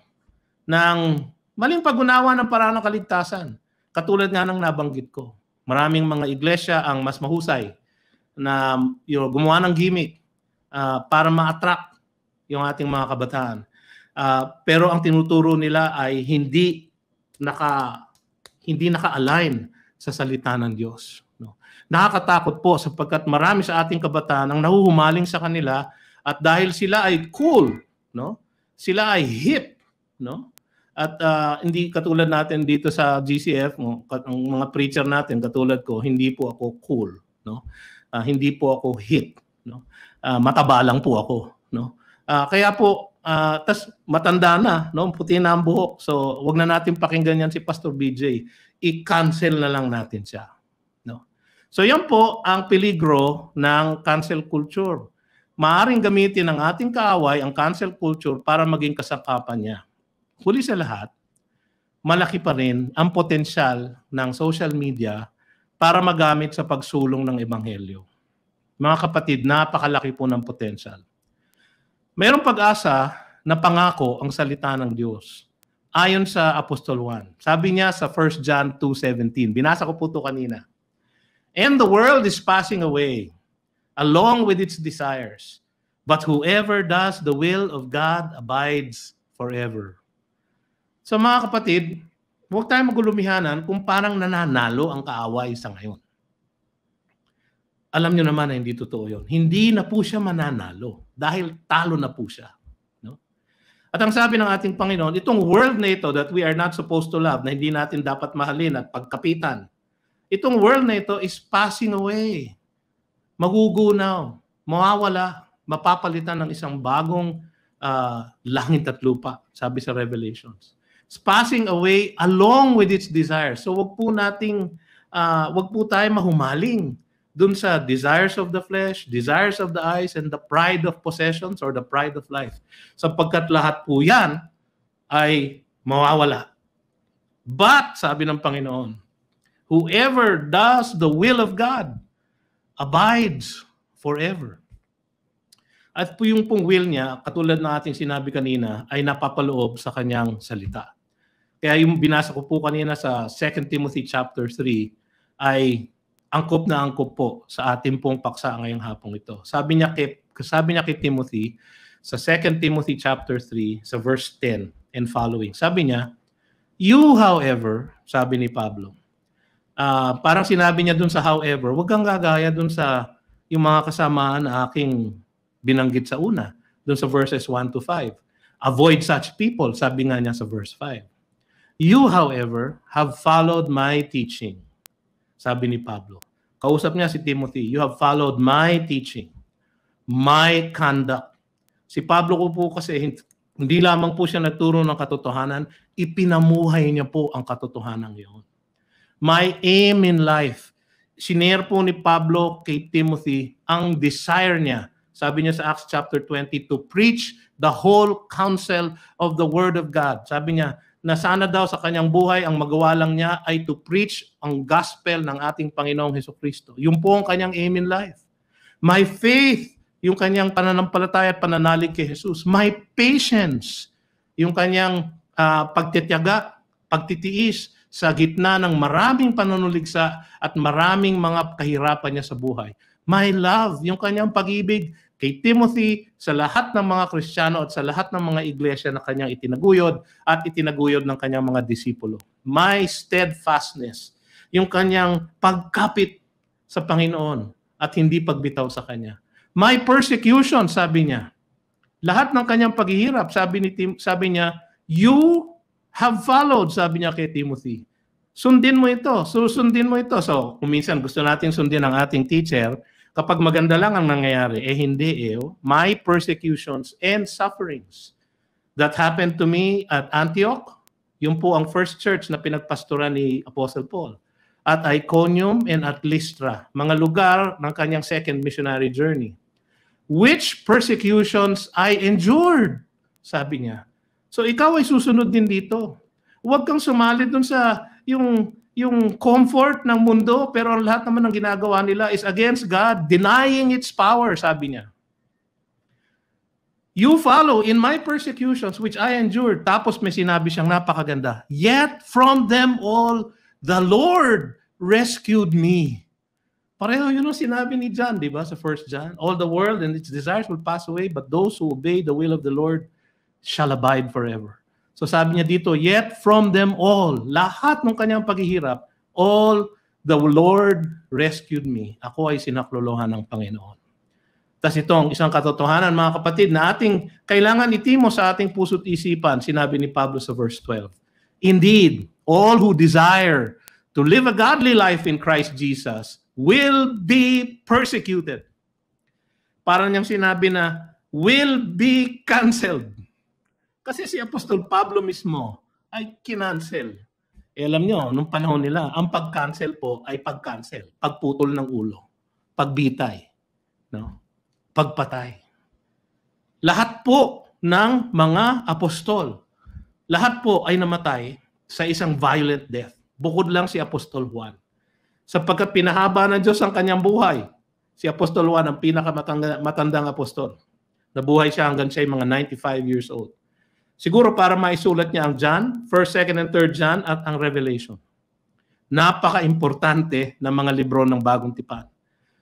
ng maling pag-unawa ng paraan ng kaligtasan. Katulad nga ng nabanggit ko. Maraming mga iglesia ang mas mahusay na gumawa ng gimmick para ma-attract yung ating mga kabataan. Pero ang tinuturo nila ay hindi naka-align sa salita ng Diyos. No? Nakakatakot po sapagkat marami sa ating kabataan ang nahuhumaling sa kanila at dahil sila ay cool, no? Sila ay hip, no? At hindi katulad natin dito sa GCF, ang mga preacher natin katulad ko, hindi po ako cool, no? Hindi po ako hip, no? Mataba lang po ako, no? Kaya po tas matanda na, no? Puti na ang buhok. So, wag na natin pakinggan yan si Pastor BJ. I-cancel na lang natin siya, no? So, yan po ang peligro ng cancel culture. Maaring gamitin ng ating kaaway ang cancel culture para maging kasangkapan niya. Huli sa lahat, malaki pa rin ang potensyal ng social media para magamit sa pagsulong ng ebanghelyo. Mga kapatid, napakalaki po ng potensyal. Mayroong pag-asa na pangako ang salita ng Diyos. Ayon sa Apostol Juan. Sabi niya sa 1 John 2:17. Binasa ko po ito kanina. And the world is passing away along with its desires. But whoever does the will of God abides forever. So mga kapatid, huwag tayong magulumihanan kung parang nananalo ang kaaway sa ngayon. Alam nyo naman na hindi totoo yun. Hindi na po siya mananalo dahil talo na po siya. No? At ang sabi ng ating Panginoon, itong world na ito that we are not supposed to love, na hindi natin dapat mahalin at pagkapitan, itong world na ito is passing away. Magugunaw, mawawala, mapapalitan ng isang bagong langit at lupa, sabi sa Revelations. It's passing away along with its desires. So wag po tayo mahumaling dun sa desires of the flesh, desires of the eyes, and the pride of possessions or the pride of life. Sapagkat lahat po yan ay mawawala. But, sabi ng Panginoon, whoever does the will of God abides forever. At po yung pong will niya, katulad ng ating sinabi kanina, ay napapaloob sa kanyang salita. Kaya yung binasa ko po kanina sa 2 Timothy chapter 3 ay angkop na angkop po sa ating pong paksa ngayong hapong ito. Sabi niya kay Timothy sa 2 Timothy chapter 3 sa verse 10 and following. Sabi niya, you however, sabi ni Pablo, parang sinabi niya dun sa however, huwag kang gagaya dun sa yung mga kasamaan na aking binanggit sa una, dun sa verses 1 to 5. Avoid such people, sabi nga niya sa verse 5. You, however, have followed my teaching, sabi ni Pablo. Kausap niya si Timothy, you have followed my teaching, my conduct. Si Pablo ko po kasi hindi lamang po siya nagturo ng katotohanan, ipinamuhay niya po ang katotohanan yun. My aim in life, sinare po ni Pablo kay Timothy ang desire niya. Sabi niya sa Acts chapter 20, to preach the whole counsel of the Word of God. Sabi niya, na sana daw sa kanyang buhay, ang magawa lang niya ay to preach ang gospel ng ating Panginoong Hesukristo. Yun po ang kanyang aim in life. My faith, yung kanyang pananampalataya at pananalig kay Jesus. My patience, yung kanyang pagtitiyaga, pagtitiis sa gitna ng maraming panunuligsa at maraming mga kahirapan niya sa buhay. My love, yung kanyang pag-ibig kay Timothy, sa lahat ng mga Kristiyano at sa lahat ng mga iglesia na kanyang itinaguyod at itinaguyod ng kanyang mga disipulo. My steadfastness, yung kanyang pagkapit sa Panginoon at hindi pagbitaw sa Kanya. My persecution, sabi niya. Lahat ng kanyang paghihirap, sabi niya, you have followed, sabi niya kay Timothy. Sundin mo ito, susundin mo ito. So, kung minsan gusto natin sundin ang ating teacher, kapag maganda lang ang nangyayari, hindi my persecutions and sufferings that happened to me at Antioch, yun po ang first church na pinagpastoran ni Apostle Paul, at Iconium and at Lystra, mga lugar ng kanyang second missionary journey. Which persecutions I endured, sabi niya. So ikaw ay susunod din dito. Huwag kang sumali dun sa yung comfort ng mundo, pero ang lahat naman ng ginagawa nila is against God, denying its power, sabi niya. You follow in my persecutions which I endured. Tapos may sinabi siyang napakaganda. Yet from them all, the Lord rescued me. Pareho yun ang sinabi ni John, di ba, sa 1 John? All the world and its desires will pass away, but those who obey the will of the Lord shall abide forever. So sabi niya dito, yet from them all, lahat ng kanyang paghihirap, all the Lord rescued me. Ako ay sinaklolohan ng Panginoon. Tapos itong isang katotohanan, mga kapatid, na ating kailangan itimo sa ating puso't isipan, sinabi ni Pablo sa verse 12. Indeed, all who desire to live a godly life in Christ Jesus will be persecuted. Parang niyang sinabi na, will be canceled. Kasi si Apostol Pablo mismo ay kinancel. Alam nyo, nung panahon nila, ang pag-cancel po ay pag-cancel. Pagputol ng ulo. Pagbitay. No? Pagpatay. Lahat po ng mga apostol, lahat po ay namatay sa isang violent death. Bukod lang si Apostol Juan. Sapagkat pinahaba ng Diyos ang kanyang buhay. Si Apostol Juan ang pinakamatandang apostol. Nabuhay siya hanggang siya ay mga 95 years old. Siguro para maisulat niya ang John, 1st, 2nd, and 3rd John at ang Revelation. Napaka-importante ng mga libro ng Bagong Tipan.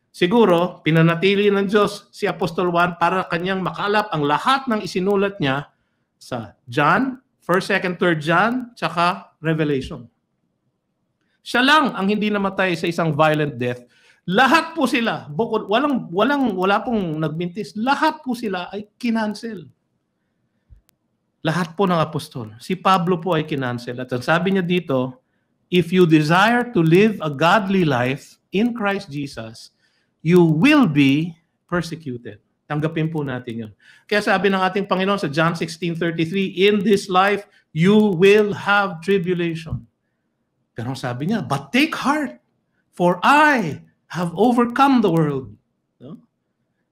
Siguro, pinanatili ng Diyos si Apostol Juan para kanyang makalap ang lahat ng isinulat niya sa John, 1st, 2nd, 3rd John, tsaka Revelation. Siya lang ang hindi namatay sa isang violent death. Lahat po sila, bukod, wala pong nagmintis, lahat po sila ay kinancel. Lahat po ng apostol. Si Pablo po ay kinancel. At ang sabi niya dito, if you desire to live a godly life in Christ Jesus, you will be persecuted. Tanggapin po natin yun. Kaya sabi ng ating Panginoon sa John 16:33, in this life, you will have tribulation. Pero sabi niya, but take heart, for I have overcome the world. No?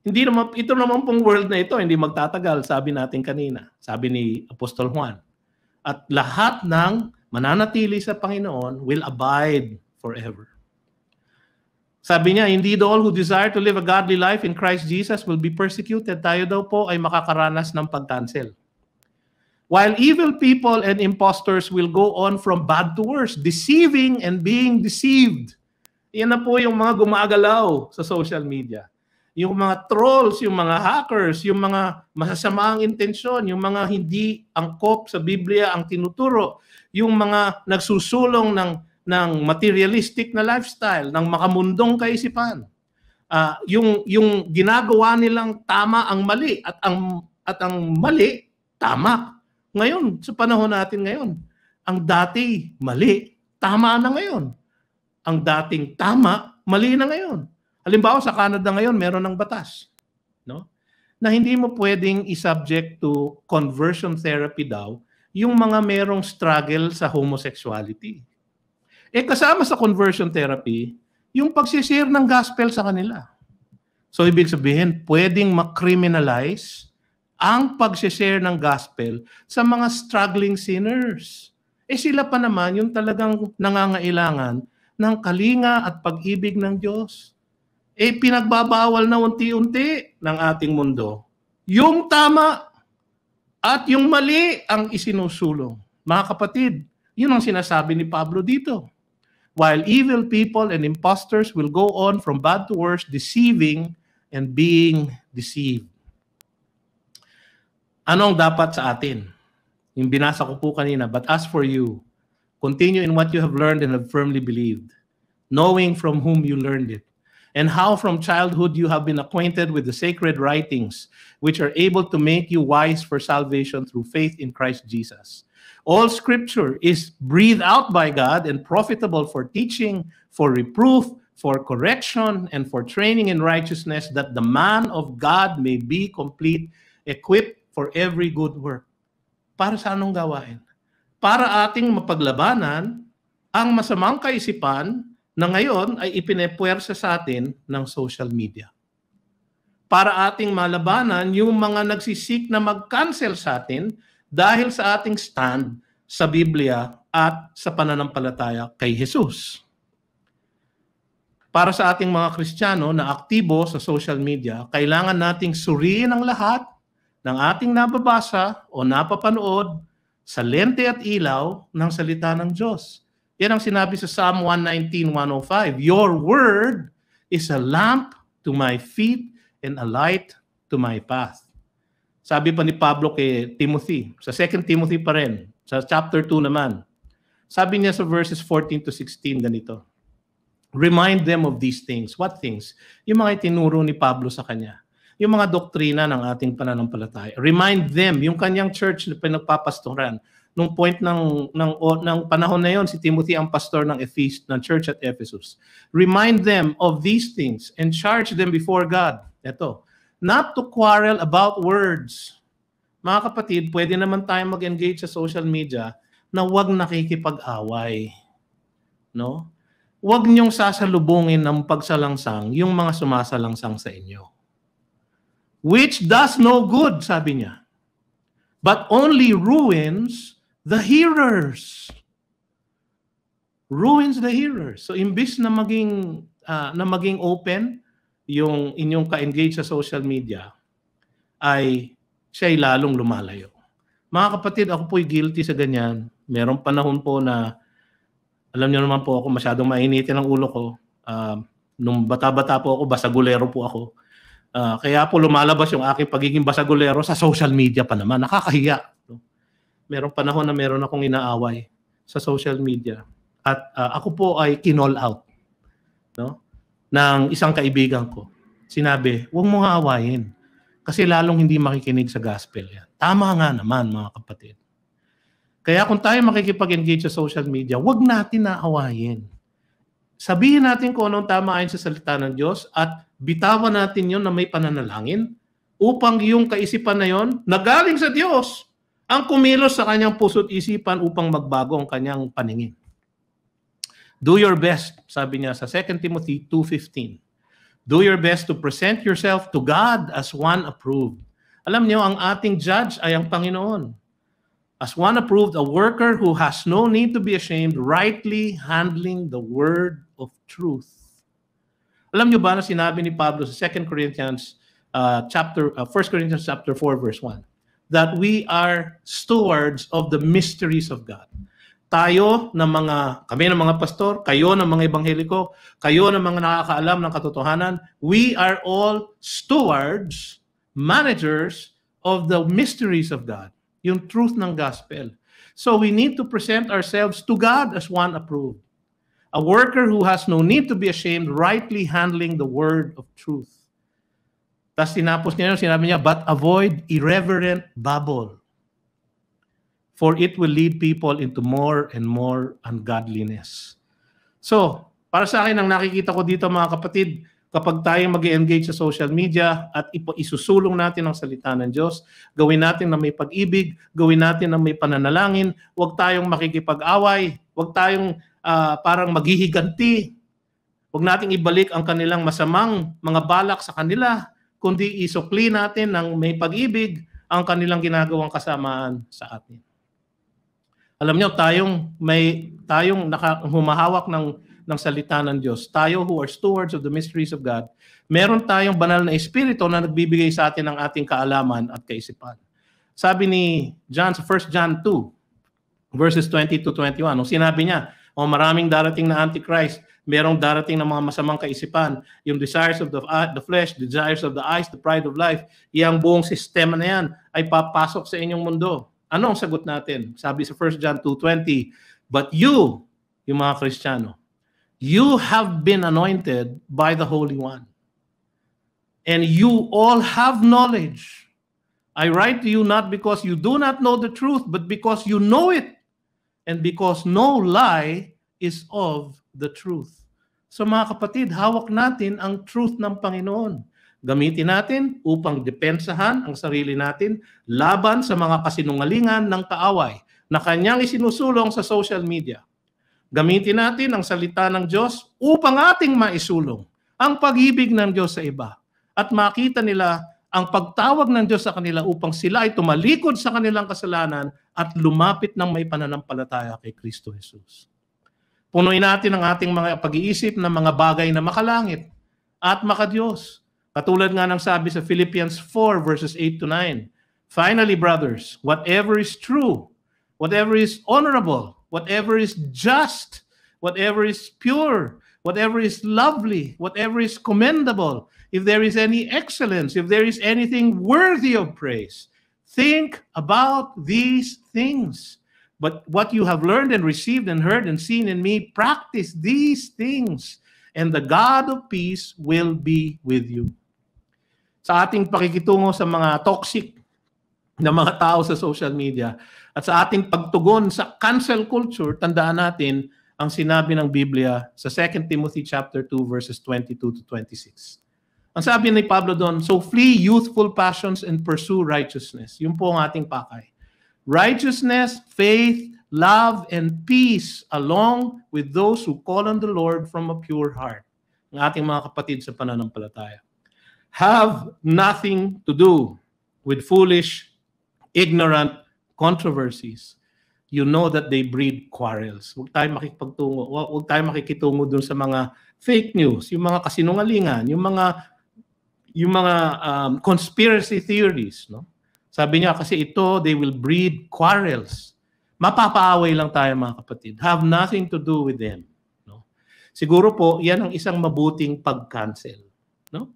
Hindi naman, ito naman pong world na ito, hindi magtatagal, sabi natin kanina. Sabi ni Apostol Juan. At lahat ng mananatili sa Panginoon will abide forever. Sabi niya, indeed all who desire to live a godly life in Christ Jesus will be persecuted. Tayo daw po ay makakaranas ng pag-cancel. While evil people and impostors will go on from bad to worse, deceiving and being deceived. Yan na po yung mga gumagalaw sa social media. Yung mga trolls, yung mga hackers, yung mga masasamaang intensyon, yung mga hindi angkop sa Biblia ang tinuturo, yung mga nagsusulong ng materialistic na lifestyle, ng makamundong kaisipan. Yung ginagawa nilang tama ang mali at ang mali tama. Ngayon, sa panahon natin ngayon, ang dati mali, tama na ngayon. Ang dating tama, Mali na ngayon. Halimbawa, sa Canada ngayon, meron ng batas, no? Na hindi mo pwedeng i-subject to conversion therapy daw yung mga merong struggle sa homosexuality. Kasama sa conversion therapy, yung pagsishare ng gospel sa kanila. So, ibig sabihin, pwedeng ma-criminalize ang pagsishare ng gospel sa mga struggling sinners. Sila pa naman yung talagang nangangailangan ng kalinga at pag-ibig ng Diyos. Pinagbabawal na unti-unti ng ating mundo. Yung tama at yung mali ang isinusulong. Mga kapatid, yun ang sinasabi ni Pablo dito. While evil people and impostors will go on from bad to worse, deceiving and being deceived. Anong dapat sa atin? Yung binasa ko po kanina, but as for you, continue in what you have learned and have firmly believed, knowing from whom you learned it, and how from childhood you have been acquainted with the sacred writings, which are able to make you wise for salvation through faith in Christ Jesus. All scripture is breathed out by God and profitable for teaching, for reproof, for correction, and for training in righteousness, that the man of God may be complete, equipped for every good work. Para sa anong gawain? Para ating mapaglabanan ang masamang kaisipan na ngayon ay ipinepuwersa sa atin ng social media. Para ating malabanan yung mga nagsisik na mag-cancel sa atin dahil sa ating stand sa Biblia at sa pananampalataya kay Jesus. Para sa ating mga Kristiyano na aktibo sa social media, kailangan nating suriin ang lahat ng ating nababasa o napapanood sa lente at ilaw ng salita ng Diyos. Yan ang sinabi sa Psalm 119:105. Your word is a lamp to my feet and a light to my path. Sabi pa ni Pablo kay Timothy, sa 2 Timothy pa rin, sa chapter 2 naman. Sabi niya sa verses 14 to 16 ganito. Remind them of these things. What things? Yung mga itinuro ni Pablo sa kanya. Yung mga doktrina ng ating pananampalataya. Remind them, yung kanyang church na pinagpapastoran. Nung point ng panahon na yon, si Timothy ang pastor ng church at Ephesus. Remind them of these things and charge them before God. Ito, not to quarrel about words. Mga kapatid, pwede naman tayong mag-engage sa social media na huwag nakikipag-away. No? Huwag niyong sasalubungin ng pagsalangsang yung mga sumasalangsang sa inyo. Which does no good, sabi niya, but only ruins the hearers. Ruins the hearers. So imbis na maging open yung inyong ka-engage sa social media, ay siya'y lalong lumalayo. Mga kapatid, ako po'y guilty sa ganyan. Merong panahon po na, alam niyo naman po ako, masyadong mainitin ang ulo ko. Nung bata-bata po ako, basagulero po ako. Kaya po lumalabas yung aking pagiging basagulero sa social media pa naman. Nakakahiya. Merong panahon na meron akong inaaway sa social media. At ako po ay kinall out, no, ng isang kaibigan ko. Sinabi, huwag mo nga awayin. Kasi lalong hindi makikinig sa gospel yan. Tama nga naman, mga kapatid. Kaya kung tayo makikipag-engage sa social media, huwag natin naawayin. Sabihin natin kung anong tama ayon sa salita ng Diyos at bitawan natin yon na may pananalangin upang yung kaisipan na yon na galing sa Diyos ang kumilos sa kanyang puso't isipan upang magbago ang kanyang paningin. Do your best, sabi niya sa 2 Timothy 2:15. Do your best to present yourself to God as one approved. Alam niyo, ang ating judge ay ang Panginoon. As one approved, a worker who has no need to be ashamed, rightly handling the word of truth. Alam niyo ba na sinabi ni Pablo sa 1 Corinthians chapter 4 verse 1 that we are stewards of the mysteries of God. Kami ng mga pastor, kayo ng mga ebangheliko, kayo ng mga nakakaalam ng katotohanan, we are all stewards, managers of the mysteries of God, yung truth ng gospel. So we need to present ourselves to God as one approved. A worker who has no need to be ashamed, rightly handling the word of truth. Tapos tinapos niya, sinabi niya, but avoid irreverent babble, for it will lead people into more and more ungodliness. So, Para sa akin, ang nakikita ko dito mga kapatid, kapag tayo mag-engage sa social media at isusulong natin ang salita ng Diyos, gawin natin na may pag-ibig, gawin natin na may pananalangin, huwag tayong makikipag-away, huwag tayong parang maghihiganti, huwag nating ibalik ang kanilang masamang mga balak sa kanila, kundi isukli natin ng may pag-ibig ang kanilang ginagawang kasamaan sa atin. Alam niyo, tayong humahawak ng salita ng Diyos, tayo who are stewards of the mysteries of God, meron tayong banal na espiritu na nagbibigay sa atin ng ating kaalaman at kaisipan. Sabi ni John sa 1 John 2, verses 20 to 21, nung sinabi niya, maraming darating na Antichrist, merong darating na mga masamang kaisipan, yung desires of the flesh, the desires of the eyes, the pride of life, yung buong sistema na yan ay papasok sa inyong mundo. Ano ang sagot natin? Sabi sa 1 John 2:20, but you, yung mga Kristiyano, you have been anointed by the Holy One, and you all have knowledge. I write to you not because you do not know the truth, but because you know it, and because no lie is of the truth. So mga kapatid, hawak natin ang truth ng Panginoon. Gamitin natin upang depensahan ang sarili natin laban sa mga kasinungalingan ng kaaway na kanyang isinusulong sa social media. Gamitin natin ang salita ng Diyos upang ating maisulong ang pag-ibig ng Diyos sa iba at makita nila ang pagtawag ng Diyos sa kanila upang sila ay tumalikod sa kanilang kasalanan at lumapit ng may pananampalataya kay Kristo Jesus. Punuin natin ang ating mga pag-iisip ng mga bagay na makalangit at makadiyos. Katulad nga ng sabi sa Philippians 4 verses 8 to 9. Finally, brothers, whatever is true, whatever is honorable, whatever is just, whatever is pure, whatever is lovely, whatever is commendable, if there is any excellence, if there is anything worthy of praise, think about these things. But what you have learned and received and heard and seen in me, practice these things, and the God of peace will be with you. Sa ating pakikitungo sa mga toxic na mga tao sa social media at sa ating pagtugon sa cancel culture, tandaan natin ang sinabi ng Biblia sa 2 Timothy chapter 2 verses 22 to 26. Ang sabi ni Pablo doon, so flee youthful passions and pursue righteousness. Yun po ang ating pakay. Righteousness, faith, love, and peace along with those who call on the Lord from a pure heart. Ang ating mga kapatid sa pananampalataya. Have nothing to do with foolish, ignorant controversies. You know that they breed quarrels. Huwag tayo makikitungo dun sa mga fake news, yung mga kasinungalingan, yung mga conspiracy theories, no? Sabi niya kasi ito, they will breed quarrels. Mapapaaway lang tayo mga kapatid. Have nothing to do with them, no? Siguro po, yan ang isang mabuting pag-cancel, no?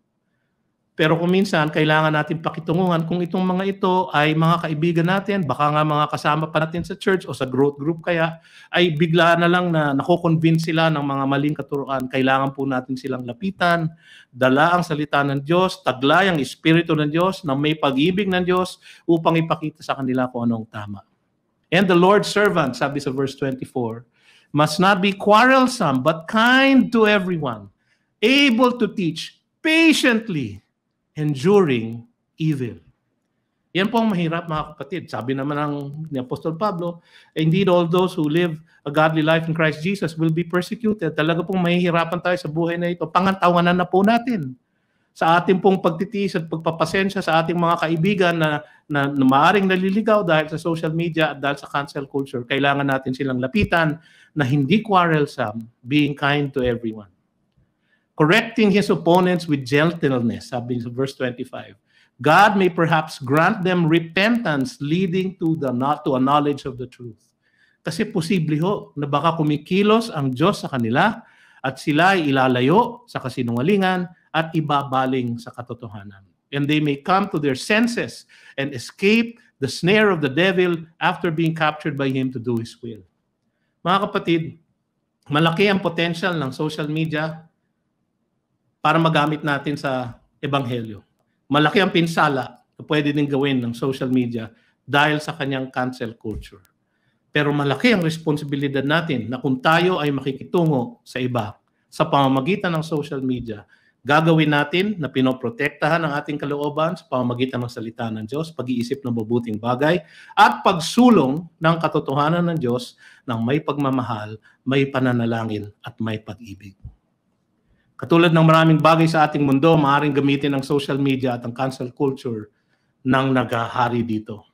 Pero kung minsan, kailangan natin pakitunguhan kung itong mga ito ay mga kaibigan natin, baka nga mga kasama pa natin sa church o sa growth group kaya, ay bigla na lang na nako-convince sila ng mga maling katuruan. Kailangan po natin silang lapitan, dala ang salita ng Diyos, taglay ang Espiritu ng Diyos, na may pag-ibig ng Diyos upang ipakita sa kanila kung anong tama. And the Lord's servant, sabi sa verse 24, must not be quarrelsome, but kind to everyone, able to teach patiently, enduring evil. Yan po ang mahirap mga kapatid. Sabi naman ni Apostol Pablo, indeed all those who live a godly life in Christ Jesus will be persecuted. Talaga pong mahihirapan tayo sa buhay na ito. Pangantawanan na po natin sa ating pong pagtitiis at pagpapasensya sa ating mga kaibigan na maaaring naliligaw dahil sa social media at dahil sa cancel culture. Kailangan natin silang lapitan na hindi quarrelsome, being kind to everyone. Correcting his opponents with gentleness, sabi sa verse 25. God may perhaps grant them repentance leading to a knowledge of the truth. Kasi posible ho na baka kumikilos ang Diyos sa kanila at sila ay ilalayo sa kasinungalingan at ibabaling sa katotohanan. And they may come to their senses and escape the snare of the devil after being captured by him to do his will. Mga kapatid, malaki ang potential ng social media para magamit natin sa ebanghelyo. Malaki ang pinsala na pwede din gawin ng social media dahil sa kanyang cancel culture. Pero malaki ang responsibilidad natin na kung tayo ay makikitungo sa iba, sa pamamagitan ng social media. Gagawin natin na pinoprotektahan ang ating kalooban sa pamamagitan ng salita ng Diyos, pag-iisip ng mabuting bagay, at pagsulong ng katotohanan ng Diyos ng may pagmamahal, may pananalangin, at may pag-ibig. Katulad ng maraming bagay sa ating mundo, maaaring gamitin ng social media at ang cancel culture ng naghahari dito.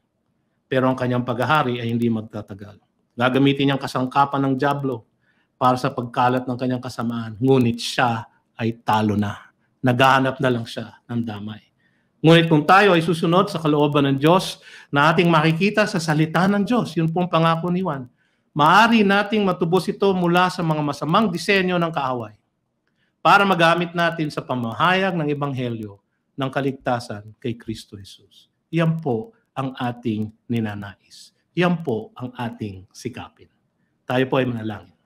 Pero ang kanyang paghahari ay hindi magtatagal. Gagamitin niyang kasangkapan ng dyablo para sa pagkalat ng kanyang kasamaan. Ngunit siya ay talo na. Naghahanap na lang siya ng damay. Ngunit kung tayo ay susunod sa kalooban ng Diyos na ating makikita sa salita ng Diyos, yun pong pangako ni Juan, maaari nating matubos ito mula sa mga masamang disenyo ng kaaway para magamit natin sa pamahayag ng Ebanghelyo ng kaligtasan kay Kristo Jesus. Yan po ang ating ninanais. Yan po ang ating sikapin. Tayo po ay manalangin.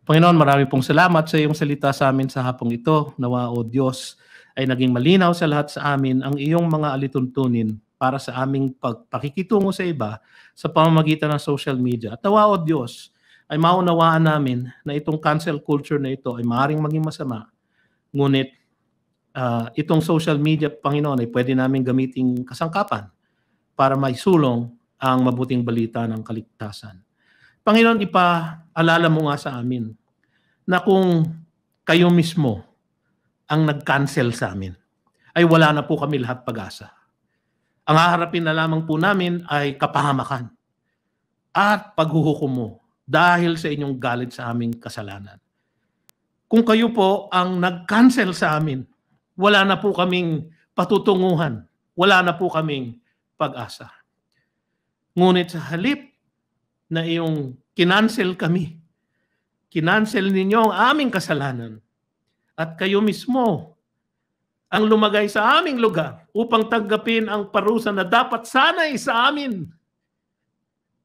Panginoon, marami pong salamat sa iyong salita sa amin sa hapong ito. Nawa, O Diyos, ay naging malinaw sa lahat sa amin ang iyong mga alituntunin para sa aming pakikitungo sa iba sa pamamagitan ng social media. At nawa, O Diyos, ay maunawaan namin na itong cancel culture na ito ay maaaring maging masama. Ngunit itong social media, Panginoon, ay pwede namin gamiting kasangkapan para maisulong ang mabuting balita ng kaligtasan. Panginoon, ipaalala mo nga sa amin na kung kayo mismo ang nag-cancel sa amin, ay wala na po kami lahat pag-asa. Ang haharapin na lamang po namin ay kapahamakan at paghuhukom mo dahil sa inyong galit sa aming kasalanan. Kung kayo po ang nag-cancel sa amin, wala na po kaming patutunguhan, wala na po kaming pag-asa. Ngunit sa halip na iyong kinancel kami, kinancel ninyo ang aming kasalanan at kayo mismo ang lumagay sa aming lugar upang tanggapin ang parusa na dapat sana'y sa amin.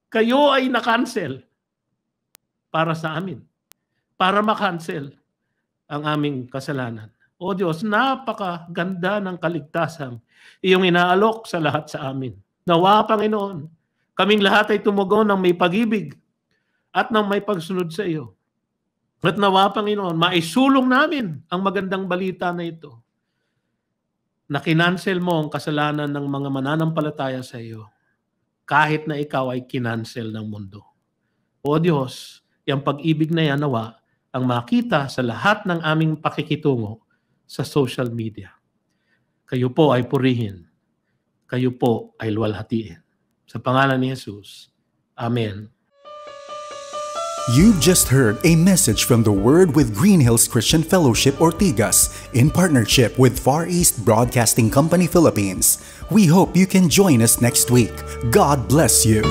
Kayo ay na-cancel para sa amin, para ma-cancel ang aming kasalanan. O Diyos, napakaganda ng kaligtasan iyong inaalok sa lahat sa amin. Nawa, Panginoon, kaming lahat ay tumugon ng may pag-ibig at ng may pagsunod sa iyo. At nawa, Panginoon, maisulong namin ang magandang balita na ito na kinancel mo ang kasalanan ng mga mananampalataya sa iyo kahit na ikaw ay kinancel ng mundo. O Diyos, yung pag-ibig na yan nawa ang makita sa lahat ng aming pakikitungo sa social media. Kayo po ay purihin. Kayo po ay luwalhatiin. Sa pangalan ni Jesus. Amen. You've just heard a message from the Word with Green Hills Christian Fellowship Ortigas in partnership with Far East Broadcasting Company Philippines. We hope you can join us next week. God bless you.